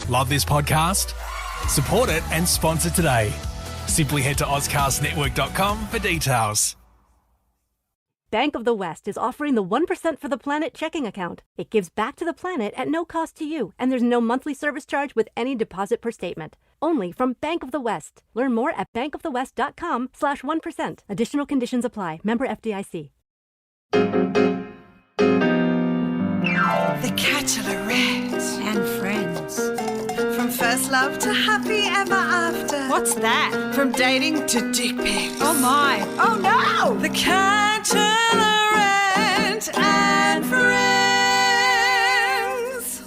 Love this podcast? Support it and sponsor today. Simply head to ozcastnetwork.com for details. Bank of the West is offering the 1% for the Planet checking account. It gives back to the planet at no cost to you, and there's no monthly service charge with any deposit per statement. Only from Bank of the West. Learn more at bankofthewest.com/1%. Additional conditions apply. Member FDIC. The Bachelorette and Friends. From first love to happy ever after. What's that? From dating to dick pics. Oh my. Oh no! The Bachelorette and Friends.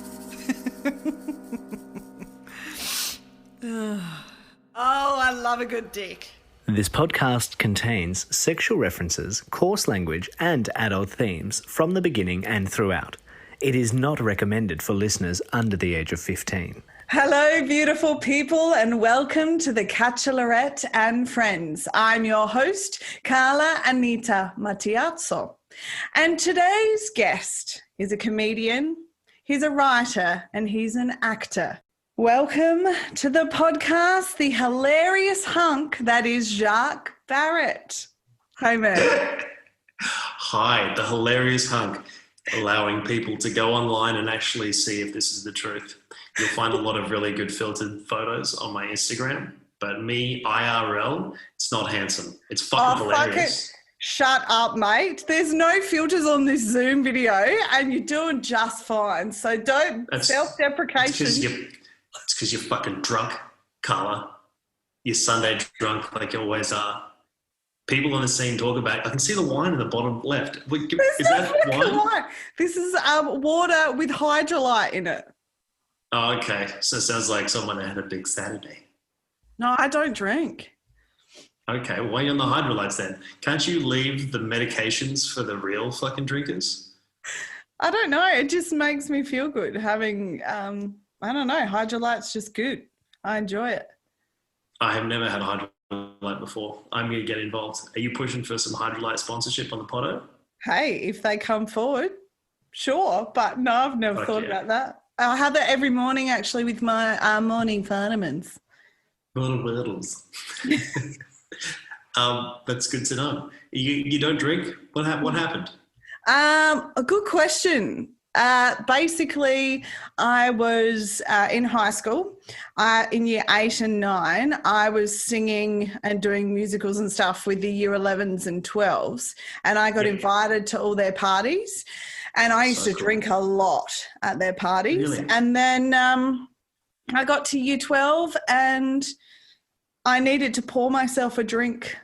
Oh, I love a good dick. This podcast contains sexual references, coarse language, and adult themes from the beginning and throughout. It is not recommended for listeners under the age of 15. Hello, beautiful people, and welcome to the Bachelorette and Friends. I'm your host, Carla Anita Matiazzo. And today's guest is a comedian, he's a writer, and he's an actor. Welcome to the podcast, the hilarious hunk that is Jacques Barrett. Hi, man. Hi, the hilarious hunk, allowing people to go online and actually see if this is the truth. You'll find a lot of really good filtered photos on my Instagram, but me, IRL, it's not handsome. It's fucking hilarious. Fuck it. Shut up, mate. There's no filters on this Zoom video and you're doing just fine. So don't self-deprecation. It's because you're fucking drunk, Carla. You're Sunday drunk like you always are. People on the scene talk about, I can see the wine in the bottom left. Is that wine? This is water with hydrolyte in it. Oh, okay. So it sounds like someone had a big Saturday. No, I don't drink. Okay, why are you on the hydrolytes then? Can't you leave the medications for the real fucking drinkers? I don't know. It just makes me feel good having, I don't know, hydrolyte's just good. I enjoy it. I have never had a hydrolyte before. I'm going to get involved. Are you pushing for some hydrolyte sponsorship on the potto? Hey, if they come forward, sure. But no, I've never thought about that. I have that every morning actually with my morning vitamins. Vitamins. That's good to know. You don't drink? What happened? A good question. Basically, I was in high school. In year 8 and 9, I was singing and doing musicals and stuff with the year 11s and 12s, and I got invited to all their parties. And I used to drink a lot at their parties. Really? And then I got to year 12 and I needed to pour myself a drink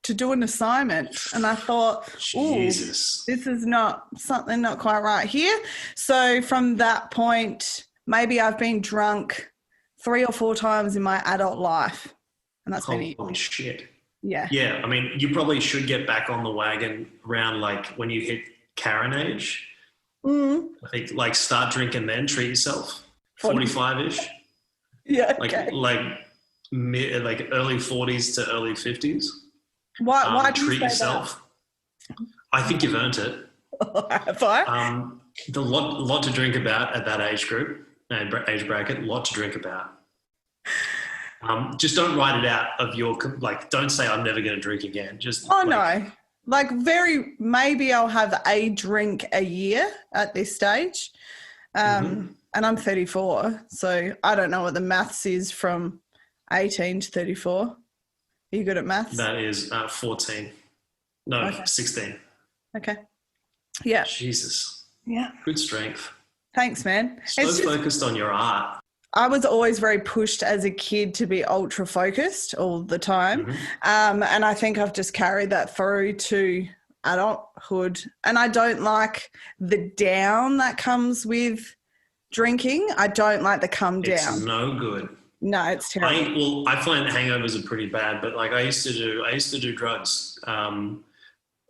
to do an assignment. And I thought, Jesus, this is not quite right here. So from that point, maybe I've been drunk 3 or 4 times in my adult life. And that's been it. Holy shit. Yeah. Yeah. I mean, you probably should get back on the wagon around like when you hit Karen age. I think like start drinking then, treat yourself. 45-ish. Yeah. Okay. Like early 40s to early 50s. Why treat yourself? That? I think you've earned it. Have I? The lot to drink about at that age group and age bracket. Lot to drink about. Just don't write it out of your don't say I'm never going to drink again. Just no. Maybe I'll have a drink a year at this stage. And I'm 34, so I don't know what the maths is from 18 to 34. Are you good at maths? That is 14. No, okay. 16. Okay. Yeah. Jesus. Yeah. Good strength. Thanks, man. Focused on your art. I was always very pushed as a kid to be ultra focused all the time. And I think I've just carried that through to adulthood. And I don't like the down that comes with drinking. I don't like the come down. It's no good. No, it's terrible. I find hangovers are pretty bad, but I used to do drugs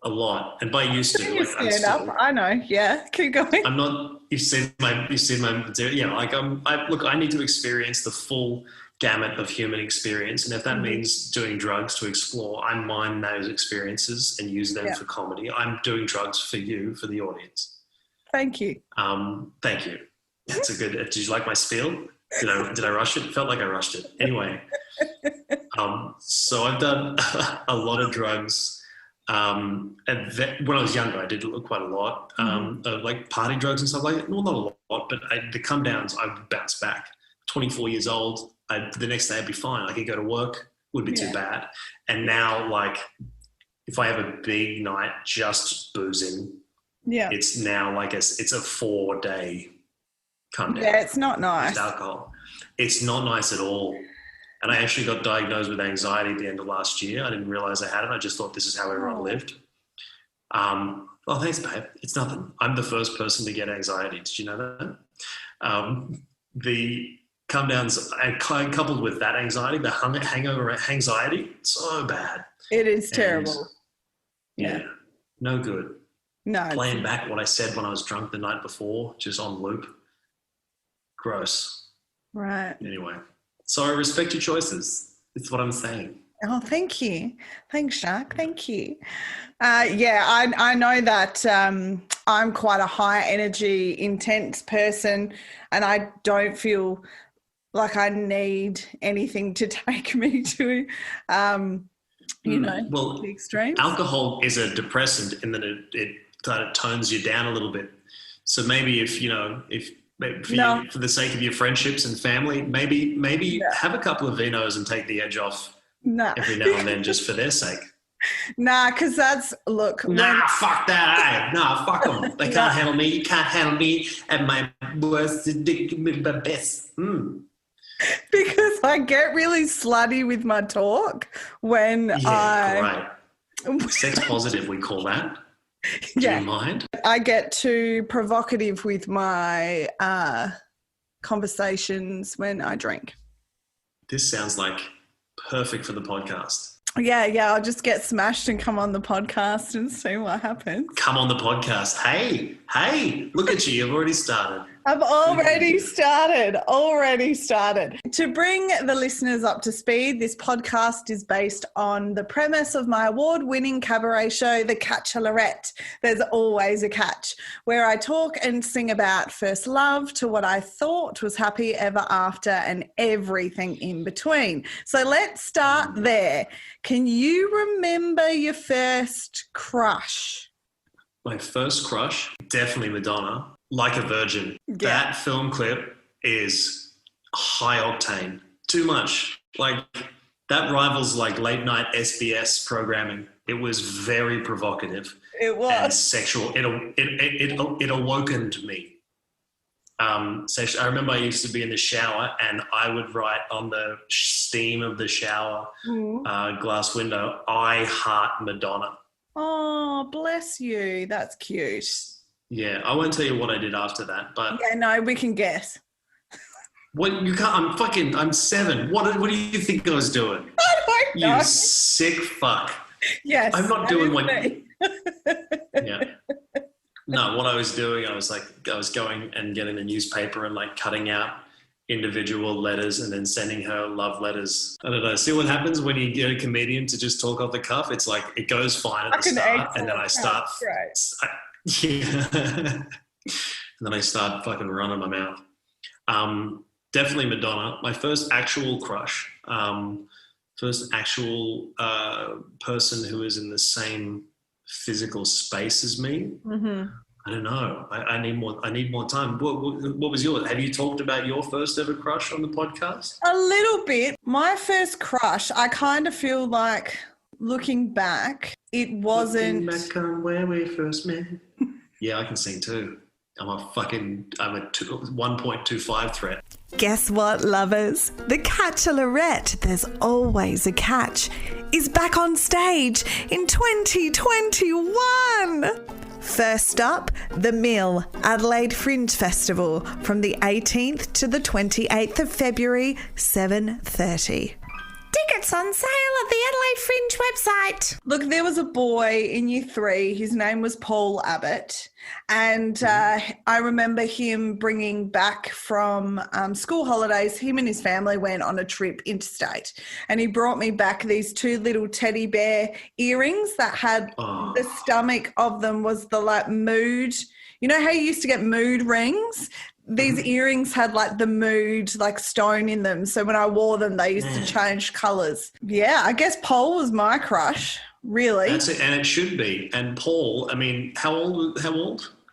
a lot. And by used to, stand up. I know. Yeah. Keep going. I'm not, you've seen my material. Yeah. I need to experience the full gamut of human experience. And if that means doing drugs to explore, I mine those experiences and use them for comedy. I'm doing drugs for you, for the audience. Thank you. Thank you. That's a good, did you like my spiel? Did I rush it? It felt like I rushed it. Anyway, so I've done a lot of drugs. And when I was younger, I did quite a lot, of like party drugs and stuff like that. Well, not a lot, but the come downs, I would bounce back. 24 years old, the next day I'd be fine. I could go to work, wouldn't be too bad. And now, like, if I have a big night just boozing, it's now like it's a 4-day come down. Yeah, it's not nice. Just alcohol. It's not nice at all. And I actually got diagnosed with anxiety at the end of last year. I didn't realize I had it. I just thought this is how everyone lived. Well, thanks, babe. It's nothing. I'm the first person to get anxiety. Did you know that? The come downs, and coupled with that anxiety, the hangover anxiety, so bad. It is terrible. And, no good. No. Playing back what I said when I was drunk the night before, just on loop. Gross. Right. Anyway, so I respect your choices. It's what I'm saying. Oh, thank you. Thanks, Jacques. Thank you. I know that I'm quite a high energy, intense person, and I don't feel like I need anything to take me to, the extremes. Alcohol is a depressant in that it kind of tones you down a little bit. So maybe for the sake of your friendships and family, maybe have a couple of vinos and take the edge off every now and then just for their sake. Nah, because fuck that. Nah, fuck them. They can't handle me. You can't handle me at my worst, my best. Because I get really slutty with my talk when right. Sex positive, we call that. Do you mind? I get too provocative with my conversations when I drink. This sounds like perfect for the podcast. Yeah, I'll just get smashed and come on the podcast and see what happens. Come on the podcast. Hey, look at you. You've already started. I've already started. To bring the listeners up to speed, this podcast is based on the premise of my award-winning cabaret show, The Catchalorette. There's always a catch, where I talk and sing about first love to what I thought was happy ever after and everything in between. So let's start there. Can you remember your first crush? My first crush, definitely Madonna. Like a Virgin. Yeah. That film clip is high octane. Too much. Like, that rivals like late night SBS programming. It was very provocative. It was. And sexual. It awakened me. I remember I used to be in the shower and I would write on the steam of the shower glass window, "I heart Madonna." Oh, bless you. That's cute. Yeah, I won't tell you what I did after that, but yeah, no, we can guess. What you can't? I'm 7. What do you think I was doing? I don't know. You sick fuck. Yes, I'm not doing what. Yeah. No, what I was doing, I was going and getting the newspaper and like cutting out individual letters and then sending her love letters. I don't know. See what happens when you get a comedian to just talk off the cuff? It's like it goes fine at the start, and then I start. And then I start fucking running my mouth. Definitely Madonna. My first actual crush. First actual person who is in the same physical space as me. Mm-hmm. I don't know. I need more time. What was yours? Have you talked about your first ever crush on the podcast? A little bit. My first crush, I kind of feel like looking back, it wasn't. Looking back on where we first met. Yeah, I can sing too. I'm a 1.25 threat. Guess what, lovers? The Catchalorette, There's Always a Catch, is back on stage in 2021. First up, The Mill, Adelaide Fringe Festival, from the 18th to the 28th of February, 7:30. Tickets on sale at the Adelaide Fringe website. Look, there was a boy in year 3. His name was Paul Abbott. And I remember him bringing back from school holidays. Him and his family went on a trip interstate. And he brought me back these 2 little teddy bear earrings that had the stomach of them was the like mood. You know how you used to get mood rings? these earrings had like the mood, like stone in them. So when I wore them, they used to change colours. Yeah, I guess Paul was my crush, really. That's it, and it should be. And Paul, I mean, how old?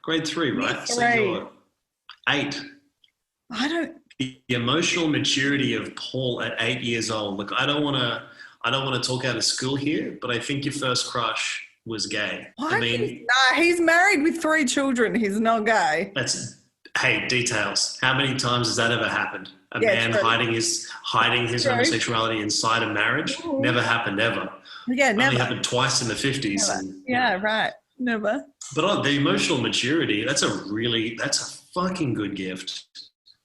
Grade 3, right? Grade 3. So you're 8. The emotional maturity of Paul at 8 years old. Look, I don't want to talk out of school here, but I think your first crush was gay. I mean, he's married with 3 children. He's not gay. Hey, details. How many times has that ever happened? A man hiding his homosexuality inside a marriage? Never happened ever. Yeah, never. Only happened twice in the 50s. Right. Never. But the emotional maturity, that's a fucking good gift.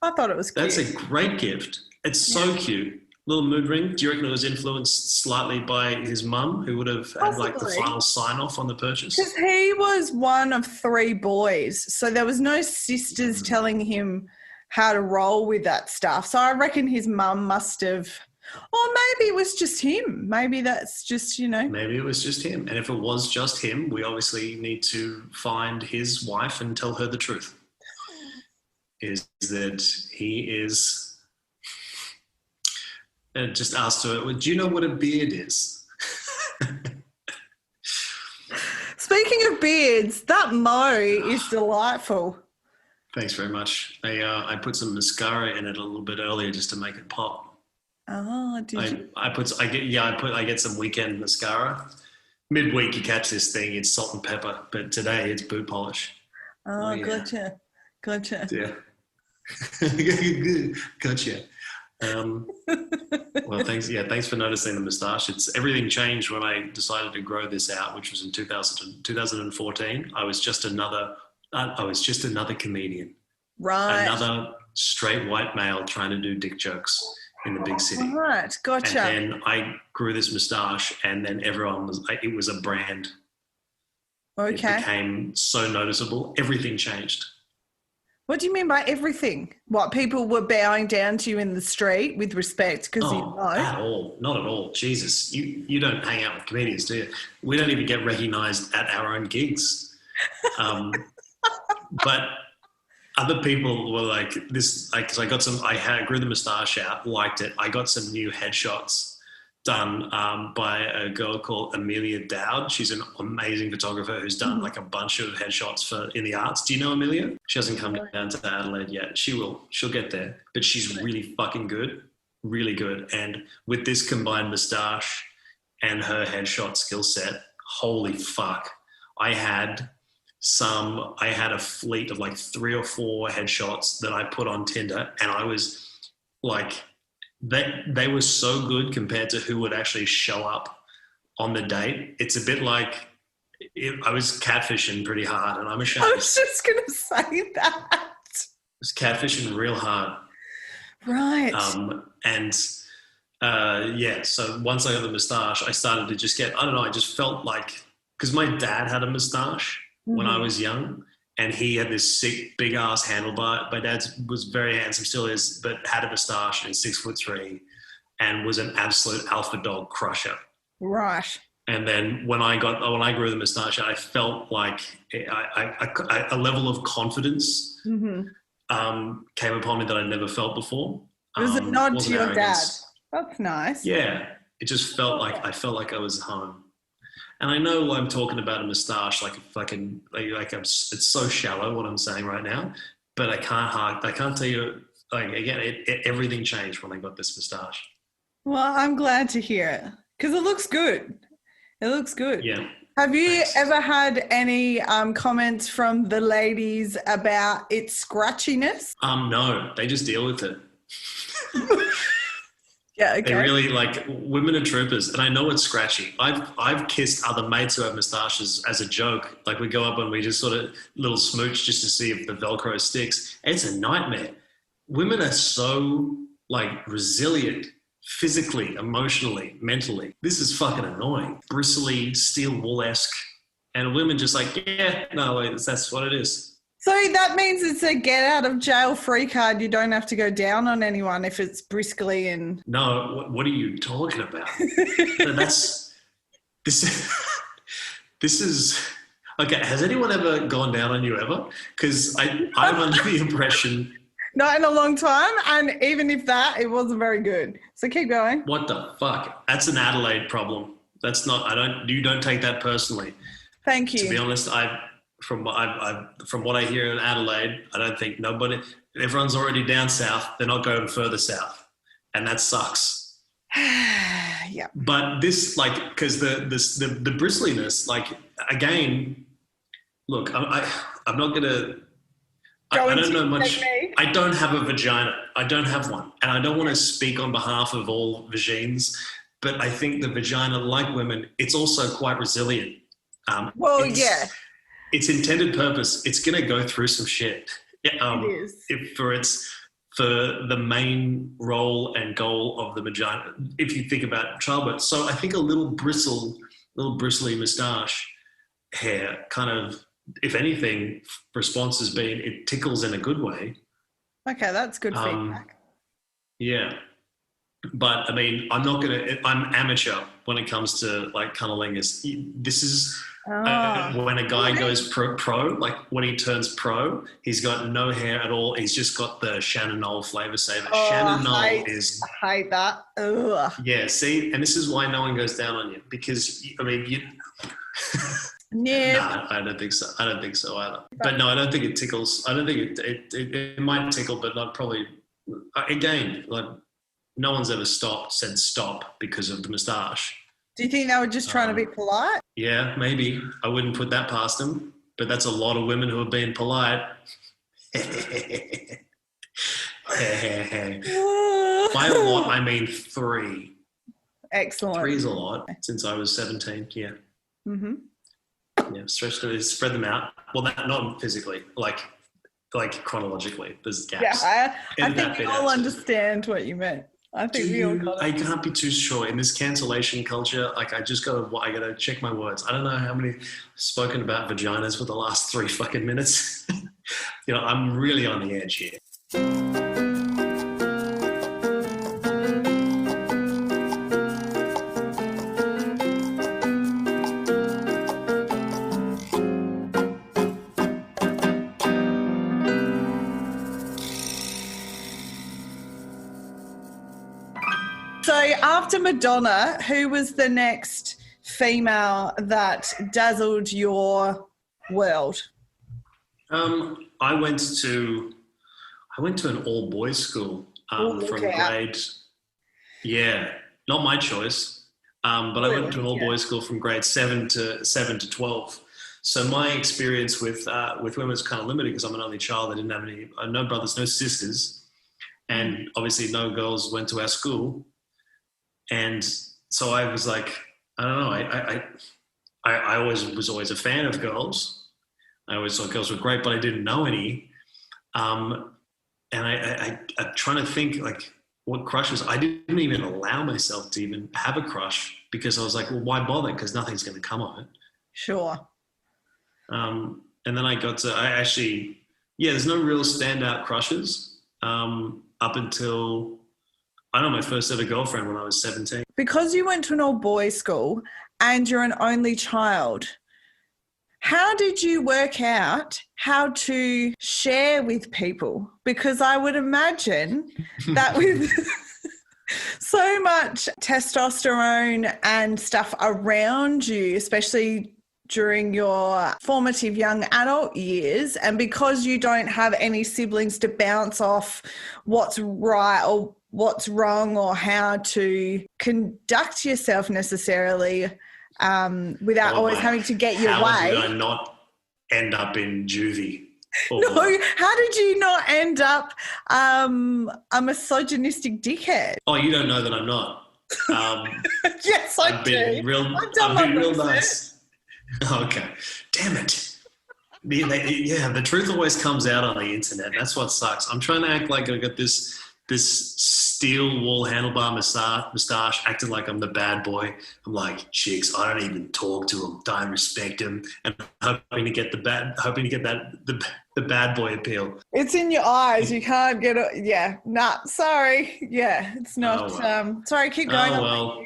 I thought it was cute. That's a great gift. It's so cute. Little mood ring. Do you reckon it was influenced slightly by his mum, who would have had like the final sign off on the purchase? Because he was one of 3 boys, so there was no sisters telling him how to roll with that stuff. So I reckon his mum must have, or maybe it was just him. Maybe that's just, Maybe it was just him. And if it was just him, we obviously need to find his wife and tell her the truth. Is that he is... And just asked her, well, do you know what a beard is? Speaking of beards, that mo is delightful. Thanks very much. I put some mascara in it a little bit earlier just to make it pop. Oh, did you? I get some weekend mascara. Midweek you catch this thing, it's salt and pepper, but today it's boot polish. Oh, yeah. Gotcha. Yeah. Gotcha. Well, thanks. Yeah, thanks for noticing the moustache. Everything changed when I decided to grow this out, which was in 2014. I was just another comedian, right? Another straight white male trying to do dick jokes in the big city. Right, gotcha. And then I grew this moustache, and then it was a brand. Okay. It became so noticeable. Everything changed. What do you mean by everything? What, people were bowing down to you in the street with respect because at all. Not at all. Jesus, you don't hang out with comedians, do you? We don't even get recognised at our own gigs. But other people were like this, because I grew the moustache out, liked it. I got some new headshots done by a girl called Amelia Dowd. She's an amazing photographer who's done like a bunch of headshots in the arts. Do you know Amelia? She hasn't come down to Adelaide yet. She will. She'll get there. But she's really fucking good. Really good. And with this combined moustache and her headshot skill set, holy fuck. I had a fleet of like 3 or 4 headshots that I put on Tinder, and I was like, they were so good compared to who would actually show up on the date. It's a bit like I was catfishing pretty hard, and I'm ashamed. I was just going to say that. I was catfishing real hard. Right. So once I got the moustache, I started to just I just felt like, because my dad had a moustache when I was young, and he had this sick, big ass handlebar. My dad was very handsome, still is, but had a moustache and 6'3", and was an absolute alpha dog crusher. Right. And then when I grew the moustache, I felt like a level of confidence came upon me that I'd never felt before. It was a nod to your arrogance. dad. That's nice. Yeah, it just felt like I was home. And I know I'm talking about a moustache it's so shallow what I'm saying right now, but I can't tell you, everything changed when I got this moustache. Well, I'm glad to hear it because it looks good. It looks good. Yeah. Have you ever had any comments from the ladies about its scratchiness? No, they just deal with it. Yeah, okay. They really women are troopers, and I know it's scratchy. I've kissed other mates who have moustaches as a joke. Like we go up and we just sort of little smooch just to see if the Velcro sticks. It's a nightmare. Women are so resilient, physically, emotionally, mentally. This is fucking annoying. Bristly, steel wool-esque, and women just that's what it is. So that means it's a get out of jail free card. You don't have to go down on anyone if it's briskly and... No, what are you talking about? This is... Okay, has anyone ever gone down on you ever? Because I'm under the impression Not in a long time. And even if that, it wasn't very good. So keep going. What the fuck? That's an Adelaide problem. That's not. You don't take that personally. Thank you. To be honest, from what I hear in Adelaide, I don't think everyone's already down south. They're not going further south, and that sucks. Yeah. But this, because the bristliness, again, look, I'm not gonna. I don't know much. I don't have a vagina. I don't have one, and I don't want to speak on behalf of all vagines, but I think the vagina, like women, it's also quite resilient. Its intended purpose, it's going to go through some shit. It is. For the main role and goal of the vagina, if you think about childbirth. So I think a little bristly moustache hair kind of, if anything, response has been it tickles in a good way. Okay, that's good feedback. Yeah. But I mean, I'm amateur when it comes to cunnilingus. This is when a guy goes pro, like when he turns pro, he's got no hair at all. He's just got the Shannon Knoll flavor saver. I hate that. Ugh. Yeah, see, and this is why no one goes down on you, because I mean you. Yeah. No, I don't think so. I don't think so either. But no, I don't think it tickles. I don't think it might tickle, but not probably. Again, no one's ever said stop because of the moustache. Do you think they were just trying to be polite? Yeah, maybe. I wouldn't put that past them, but that's a lot of women who have been polite. By a lot, I mean 3. Excellent. 3 is a lot since I was 17, yeah. Mm-hmm. Yeah, spread them out. Well, not physically, like chronologically. There's gaps. Yeah, I think we all understand what you meant. I think I can't be too sure in this cancellation culture. I gotta check my words. I don't know how many spoken about vaginas for the last 3 fucking minutes. I'm really on the edge here. So after Madonna, who was the next female that dazzled your world? I went to an all boys school from grade. Yeah, not my choice. But I went to an all boys school from grade 7 to 12. So my experience with women was kind of limited because I'm an only child. I didn't have no brothers, no sisters, and obviously no girls went to our school. And so I was like, I don't know. I was always a fan of girls. I always thought girls were great, but I didn't know any. And I'm trying to think what crushes. I didn't even allow myself to even have a crush because I was like, well, why bother? Because nothing's going to come of it. Sure. And then I got to, there's no real standout crushes up until, I don't know, my first ever girlfriend when I was 17. Because you went to an all-boys school and you're an only child, how did you work out how to share with people? Because I would imagine that with so much testosterone and stuff around you, especially during your formative young adult years, and because you don't have any siblings to bounce off what's right or what's wrong or how to conduct yourself necessarily without always having to get your way. How did I not end up in juvie? No, how did you not end up a misogynistic dickhead? Oh, you don't know that I'm not. Yes, I've been real nice. Okay. Damn it. The truth always comes out on the internet. That's what sucks. I'm trying to act like I got this steel wool handlebar moustache, acting like I'm the bad boy. I'm like, chicks, I don't even talk to them, don't respect them, and hoping to get the bad boy appeal. It's in your eyes. You can't get it. Yeah, sorry. Yeah, it's not. Oh, well. Sorry, keep going. Oh, well.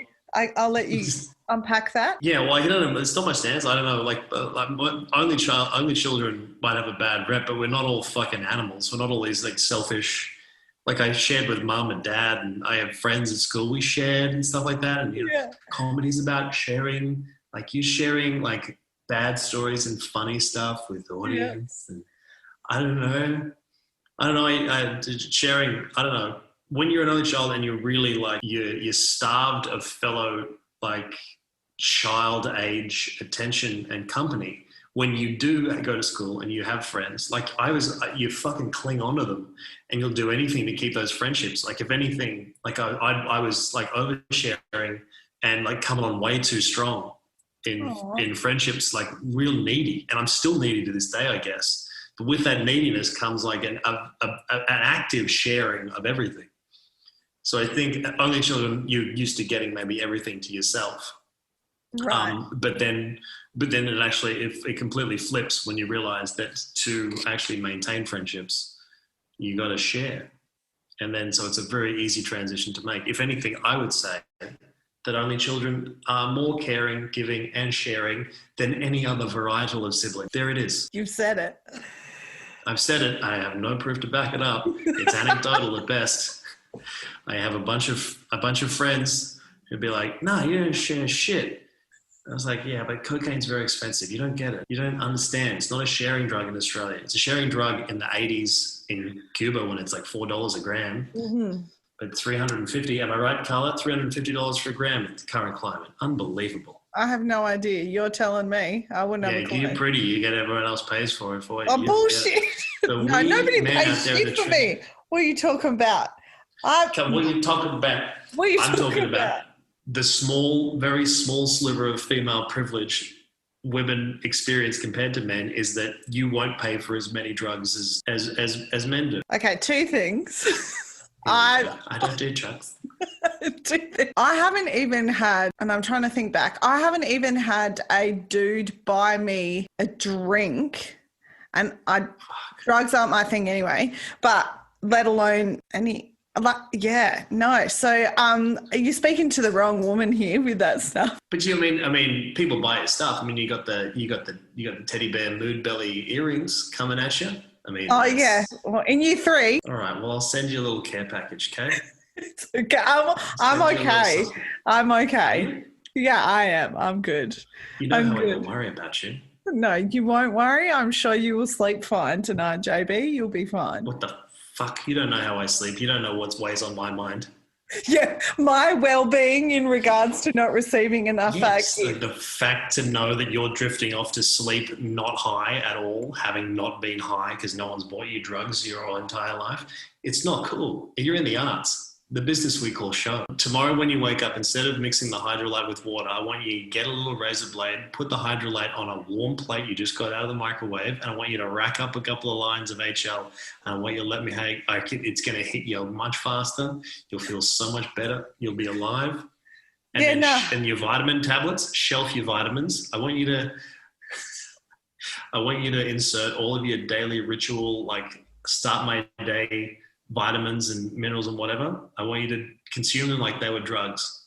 I'll let you unpack that? Yeah, well, I don't know. It's not my stance. I don't know. Only children might have a bad rep, but we're not all fucking animals. We're not all these like selfish. Like I shared with mum and dad, and I have friends at school. We shared and stuff like that. And comedy's about sharing. Like you sharing like bad stories and funny stuff with the audience. And I don't know. Sharing. I don't know. When you're an only child and you're really like you're starved of fellow like child age attention and company. When you do go to school and you have friends, like you fucking cling onto them and you'll do anything to keep those friendships. Like if anything, like I was like oversharing and like coming on way too strong in friendships, like real needy. And I'm still needy to this day, I guess. But with that neediness comes like an active sharing of everything. So I think only children, you're used to getting maybe everything to yourself. Right. But then it completely flips when you realize that to actually maintain friendships, you got to share. And then, so it's a very easy transition to make. If anything, I would say that only children are more caring, giving and sharing than any other varietal of sibling. There it is. You've said it. I've said it. I have no proof to back it up. It's anecdotal at best. I have a bunch of friends who'd be like, "No, you don't share shit." I was like, yeah, but cocaine's very expensive. You don't get it. You don't understand. It's not a sharing drug in Australia. It's a sharing drug in the 80s in Cuba when it's like $4 a gram. Mm-hmm. But $350, am I right, Carla? $350 for a gram in the current climate. Unbelievable. I have no idea. You're telling me. I wouldn't have a clue. You're pretty. You get everyone else pays for it for you. Oh, bullshit. No, nobody pays shit for me. What are you talking about? What are you talking about? What are you I'm talking about? The very small sliver of female privilege women experience compared to men is that you won't pay for as many drugs as men do. Okay, two things. I don't do drugs. I haven't even had, and I'm trying to think back, I haven't even had a dude buy me a drink, and drugs aren't my thing anyway, but let alone any. So you're speaking to the wrong woman here with that stuff. But I mean, people buy your stuff. I mean, you got the teddy bear mood belly earrings coming at you. I mean, well, in year 3. All right, well, I'll send you a little care package, okay? It's okay. I'm okay. I'm okay. Yeah, I am. I'm good. You know how I don't worry about you. No, you won't worry. I'm sure you will sleep fine tonight, JB. You'll be fine. What the fuck? You don't know how I sleep. You don't know what weighs on my mind. Yeah, my well-being in regards to not receiving enough active. The fact to know that you're drifting off to sleep not high at all, having not been high because no one's bought you drugs your entire life, it's not cool. You're in the arts. The business we call show. Tomorrow when you wake up, instead of mixing the hydrolyte with water, I want you to get a little razor blade, put the hydrolyte on a warm plate you just got out of the microwave, and I want you to rack up a couple of lines of HL, and I want you to let me hang. It's going to hit you much faster. You'll feel so much better. You'll be alive. And and your vitamin tablets, shelf your vitamins. I want you to insert all of your daily ritual, like start my day vitamins and minerals and whatever. I want you to consume them like they were drugs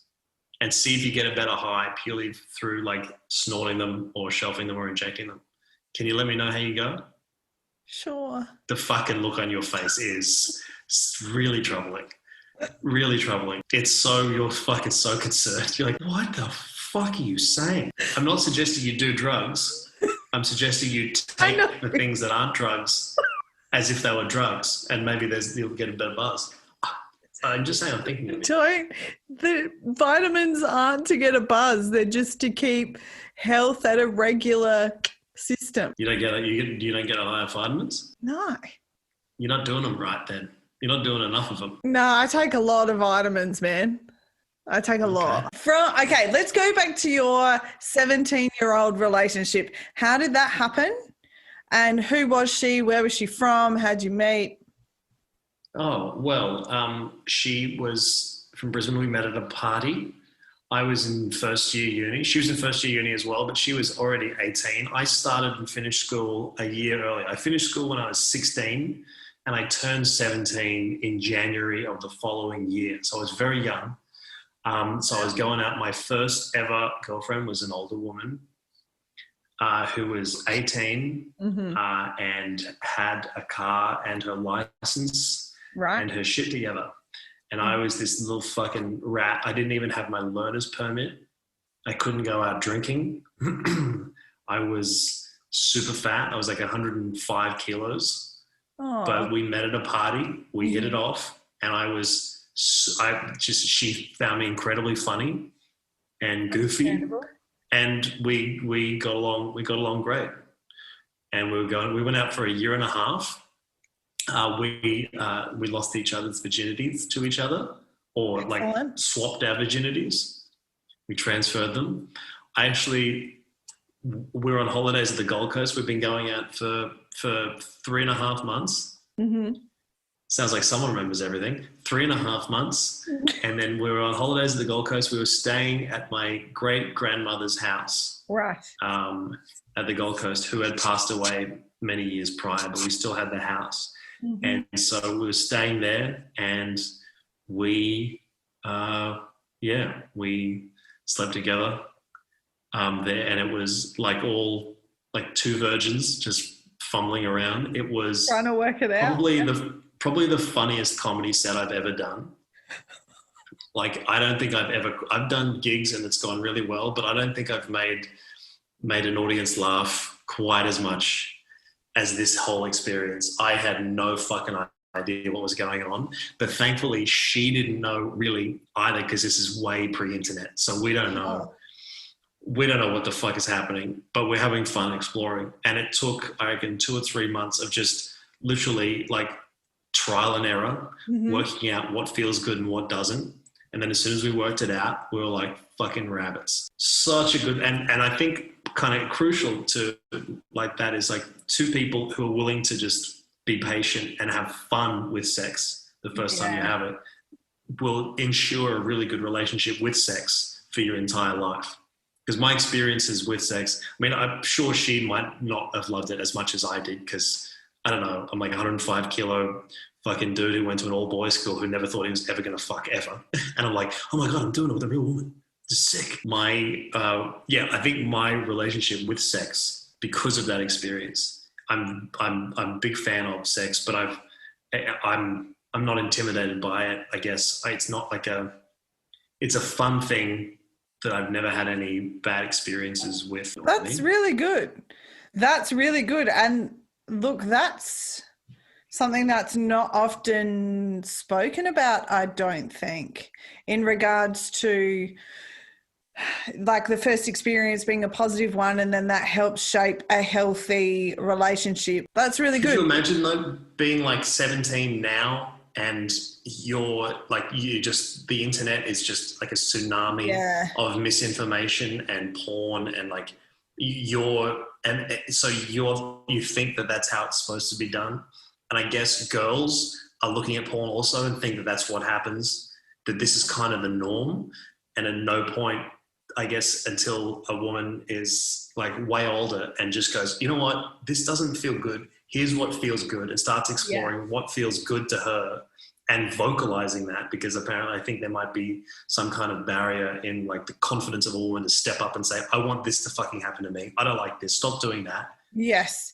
and see if you get a better high purely through like snorting them or shelving them or injecting them. Can you let me know how you go? Sure. The fucking look on your face is really troubling. Really troubling. You're fucking so concerned. You're like, what the fuck are you saying? I'm not suggesting you do drugs. I'm suggesting you take the things that aren't drugs as if they were drugs, and maybe you'll get a better buzz. I'm just saying, I'm thinking of it. The vitamins aren't to get a buzz; they're just to keep health at a regular system. You don't get a higher vitamins? No. You're not doing them right then. You're not doing enough of them. No, I take a lot of vitamins, man. I take a lot. Okay, let's go back to your 17-year-old relationship. How did that happen? And who was she? Where was she from? How'd you meet? Oh, well, she was from Brisbane. We met at a party. I was in first year uni. She was in first year uni as well, but she was already 18. I started and finished school a year earlier. I finished school when I was 16 and I turned 17 in January of the following year. So I was very young. So I was going out. My first ever girlfriend was an older woman who was 18 and had a car and her license and her shit together. And I was this little fucking rat. I didn't even have my learner's permit. I couldn't go out drinking. I was super fat. I was like 105 kilos. Oh. But we met at a party. We hit it off. And she found me incredibly funny and goofy. And we got along great. And we went out for a year and a half. We lost each other's virginities to each other, or like swapped our virginities. We transferred them. We were on holidays at the Gold Coast. We've been going out for 3.5 months. Mm-hmm. Sounds like someone remembers everything. 3.5 months. And then we were on holidays at the Gold Coast. We were staying at my great-grandmother's house. Right. At the Gold Coast, who had passed away many years prior, but we still had the house. Mm-hmm. And so we were staying there, and we slept together there, and it was like two virgins just fumbling around. It was trying to work it out. Probably the funniest comedy set I've ever done. Like, I don't think I've done gigs and it's gone really well, but I don't think I've made an audience laugh quite as much as this whole experience. I had no fucking idea what was going on, but thankfully she didn't know really either, because this is way pre-internet. So we don't know. We don't know what the fuck is happening, but we're having fun exploring. And it took, I reckon, 2 or 3 months of just literally like trial and error, working out what feels good and what doesn't. And then as soon as we worked it out, we were like fucking rabbits. Such a good, and I think kind of crucial to like that is like two people who are willing to just be patient and have fun with sex the first time you have it will ensure a really good relationship with sex for your entire life. Because my experiences with sex, I mean, I'm sure she might not have loved it as much as I did, because I don't know, I'm like 105 kilo fucking dude who went to an all boys school who never thought he was ever going to fuck ever. And I'm like, oh my God, I'm doing it with a real woman. It's sick. I think my relationship with sex, because of that experience, I'm a big fan of sex, but I'm not intimidated by it. I guess it's not like it's a fun thing that I've never had any bad experiences with. That's really good. That's really good. And look, that's something that's not often spoken about, I don't think, in regards to like the first experience being a positive one, and then that helps shape a healthy relationship. That's really good. Could you imagine though being like 17 now, and the internet is just like a tsunami of misinformation and porn, and like you think that that's how it's supposed to be done. And I guess girls are looking at porn also and think that that's what happens, that this is kind of the norm. And at no point, I guess, until a woman is like way older and just goes, you know what, this doesn't feel good. Here's what feels good, and starts exploring what feels good to her and vocalizing that, because apparently I think there might be some kind of barrier in like the confidence of a woman to step up and say, I want this to fucking happen to me. I don't like this. Stop doing that. Yes.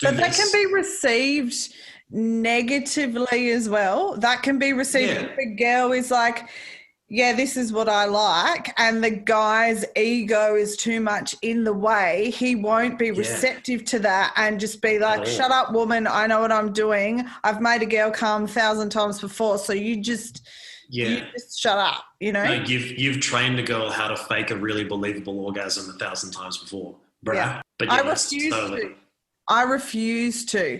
But that can be received negatively as well. That can be received if a girl is like, yeah, this is what I like, and the guy's ego is too much in the way, he won't be receptive to that and just be like, shut up, woman, I know what I'm doing. I've made a girl come 1,000 times before, so you just shut up, you know? No, you've trained a girl how to fake a really believable orgasm 1,000 times before, bruh. Yeah. But I refuse to.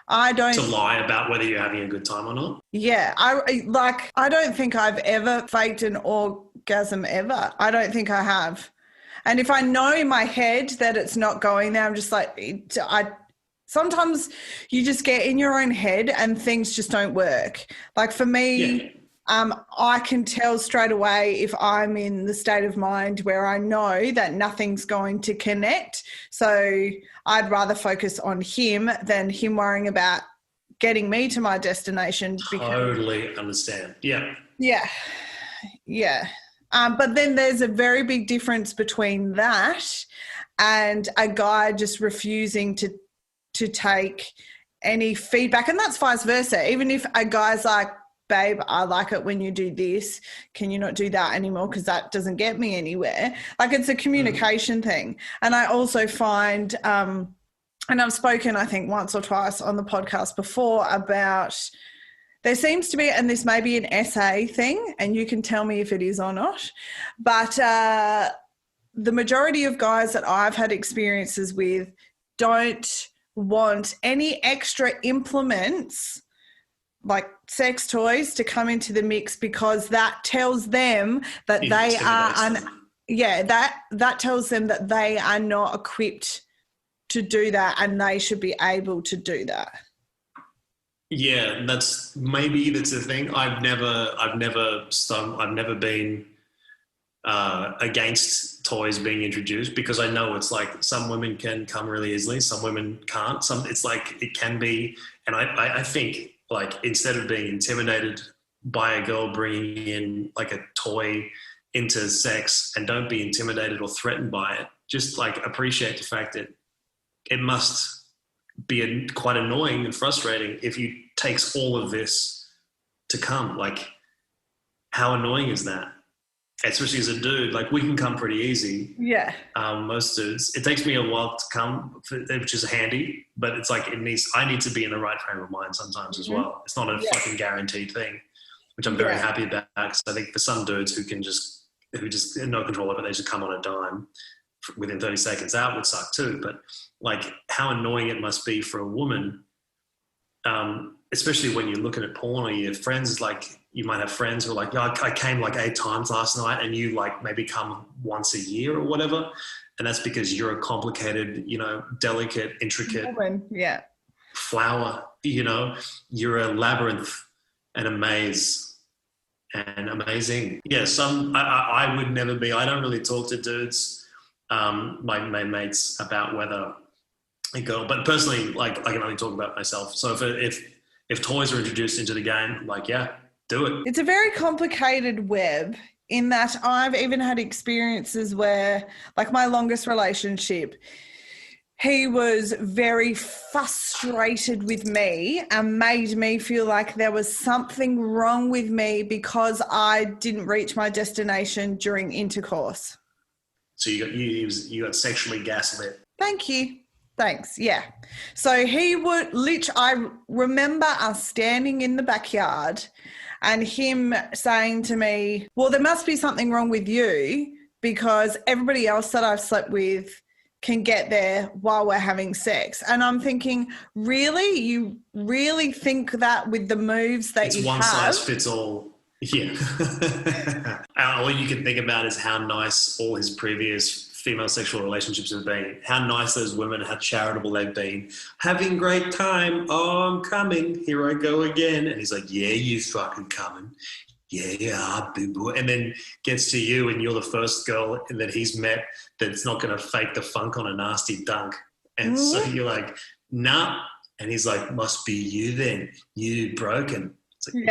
I don't... To lie about whether you're having a good time or not? Yeah. I don't think I've ever faked an orgasm ever. I don't think I have. And if I know in my head that it's not going there, I'm just like, sometimes you just get in your own head and things just don't work. Like for me, I can tell straight away if I'm in the state of mind where I know that nothing's going to connect. So I'd rather focus on him than him worrying about getting me to my destination. Totally understand. Yeah. Yeah. Yeah. But then there's a very big difference between that and a guy just refusing to take any feedback. And that's vice versa. Even if a guy's like, babe, I like it when you do this. Can you not do that anymore? Because that doesn't get me anywhere. Like, it's a communication thing. And I also find, and I've spoken, I think, once or twice on the podcast before about, there seems to be, and this may be an SA thing, and you can tell me if it is or not, but the majority of guys that I've had experiences with don't want any extra implements like sex toys to come into the mix, because that tells them that they are that tells them that they are not equipped to do that, and they should be able to do that. Yeah, that's the thing. I've never been against toys being introduced, because I know it's like some women can come really easily, some women can't. It's like it can be, and I think, like, instead of being intimidated by a girl bringing in like a toy into sex, and don't be intimidated or threatened by it, just like appreciate the fact that it must be quite annoying and frustrating if it takes all of this to come. Like, how annoying is that? Especially as a dude, like, we can come pretty easy. Yeah. Most dudes, it takes me a while to come, which is handy, but it's like I need to be in the right frame of mind sometimes as well. It's not a fucking guaranteed thing, which I'm very happy about, because I think for some dudes who just have no control of it, they just come on a dime within 30 seconds, that would suck too. But like, how annoying it must be for a woman, especially when you're looking at porn, or your friends, like, you might have friends who are like, yeah, I came like 8 times last night, and you like maybe come once a year or whatever. And that's because you're a complicated, delicate, intricate flower, you're a labyrinth and a maze and amazing. Yeah. I would never be, I don't really talk to dudes, my mates, about whether a girl, but personally, like, I can only talk about myself. So if toys are introduced into the game, like, yeah, do it. It's a very complicated web, in that I've even had experiences where, like, my longest relationship, he was very frustrated with me and made me feel like there was something wrong with me because I didn't reach my destination during intercourse. So you got sexually gaslit. Thank you. Thanks. Yeah. So he would I remember us standing in the backyard and him saying to me, well, there must be something wrong with you, because everybody else that I've slept with can get there while we're having sex. And I'm thinking, really? You really think that with the moves that you have? It's one size fits all. Yeah. All you can think about is how nice all his previous female sexual relationships have been, how nice those women, how charitable they've been, having great time. Oh, I'm coming. Here I go again. And he's like, yeah, you fucking coming. Yeah, boo boo. And then gets to you, and you're the first girl that he's met that's not going to fake the funk on a nasty dunk. And so you're like, nah. And he's like, must be you then. You broken. It's like,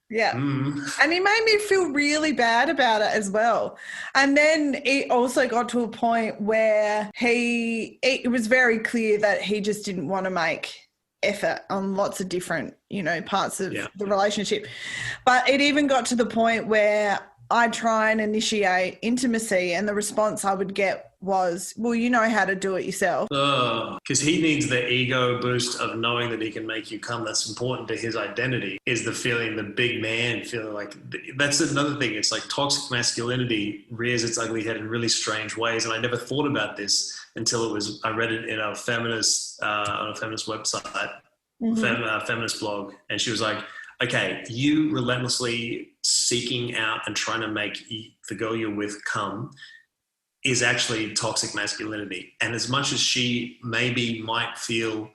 Yeah. And he made me feel really bad about it as well. And then it also got to a point where it was very clear that he just didn't want to make effort on lots of different, parts of the relationship. But it even got to the point where I'd try and initiate intimacy, and the response I would get was, well, you know how to do it yourself. Because he needs the ego boost of knowing that he can make you come. That's important to his identity, is the feeling, the big man feeling. Like, that's another thing. It's like toxic masculinity rears its ugly head in really strange ways. And I never thought about this until I read it in a feminist, on a feminist website, feminist blog. And she was like, okay, you relentlessly seeking out and trying to make the girl you're with come is actually toxic masculinity. And as much as she maybe might feel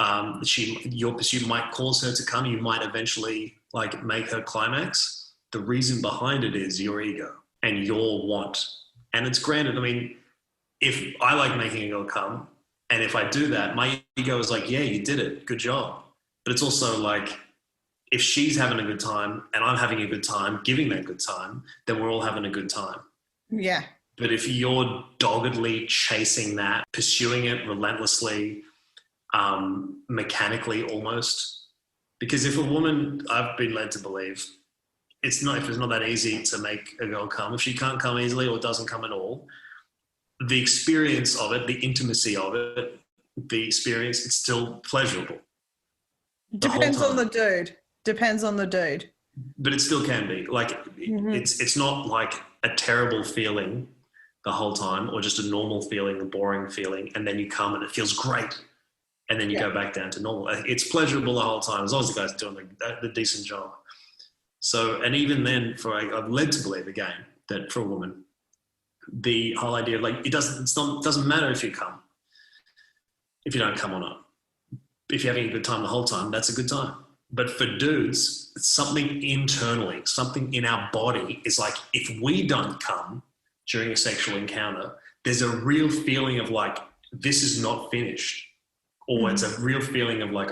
your pursuit might cause her to come, you might eventually like make her climax, the reason behind it is your ego and your want. And it's granted, I mean, if I like making a girl come, and if I do that, my ego is like, yeah, you did it, good job. But it's also like, if she's having a good time and I'm having a good time, giving that good time, then we're all having a good time. Yeah. But if you're doggedly chasing that, pursuing it relentlessly, mechanically almost, because if a woman, I've been led to believe, if it's not that easy to make a girl come, if she can't come easily or doesn't come at all, the experience of it, the intimacy of it, it's still pleasurable. Depends on the dude. But it still can be. Like, it's not like a terrible feeling the whole time or just a normal feeling, a boring feeling, and then you come and it feels great. And then you go back down to normal. It's pleasurable the whole time as long as the guy's doing the decent job. So, and even then, I'm led to believe again that for a woman, the whole idea of like, it doesn't matter if you come, if you don't come or not. If you're having a good time the whole time, that's a good time. But for dudes, it's something internally, something in our body is like, if we don't come during a sexual encounter, there's a real feeling of like, this is not finished. Or it's a real feeling of like,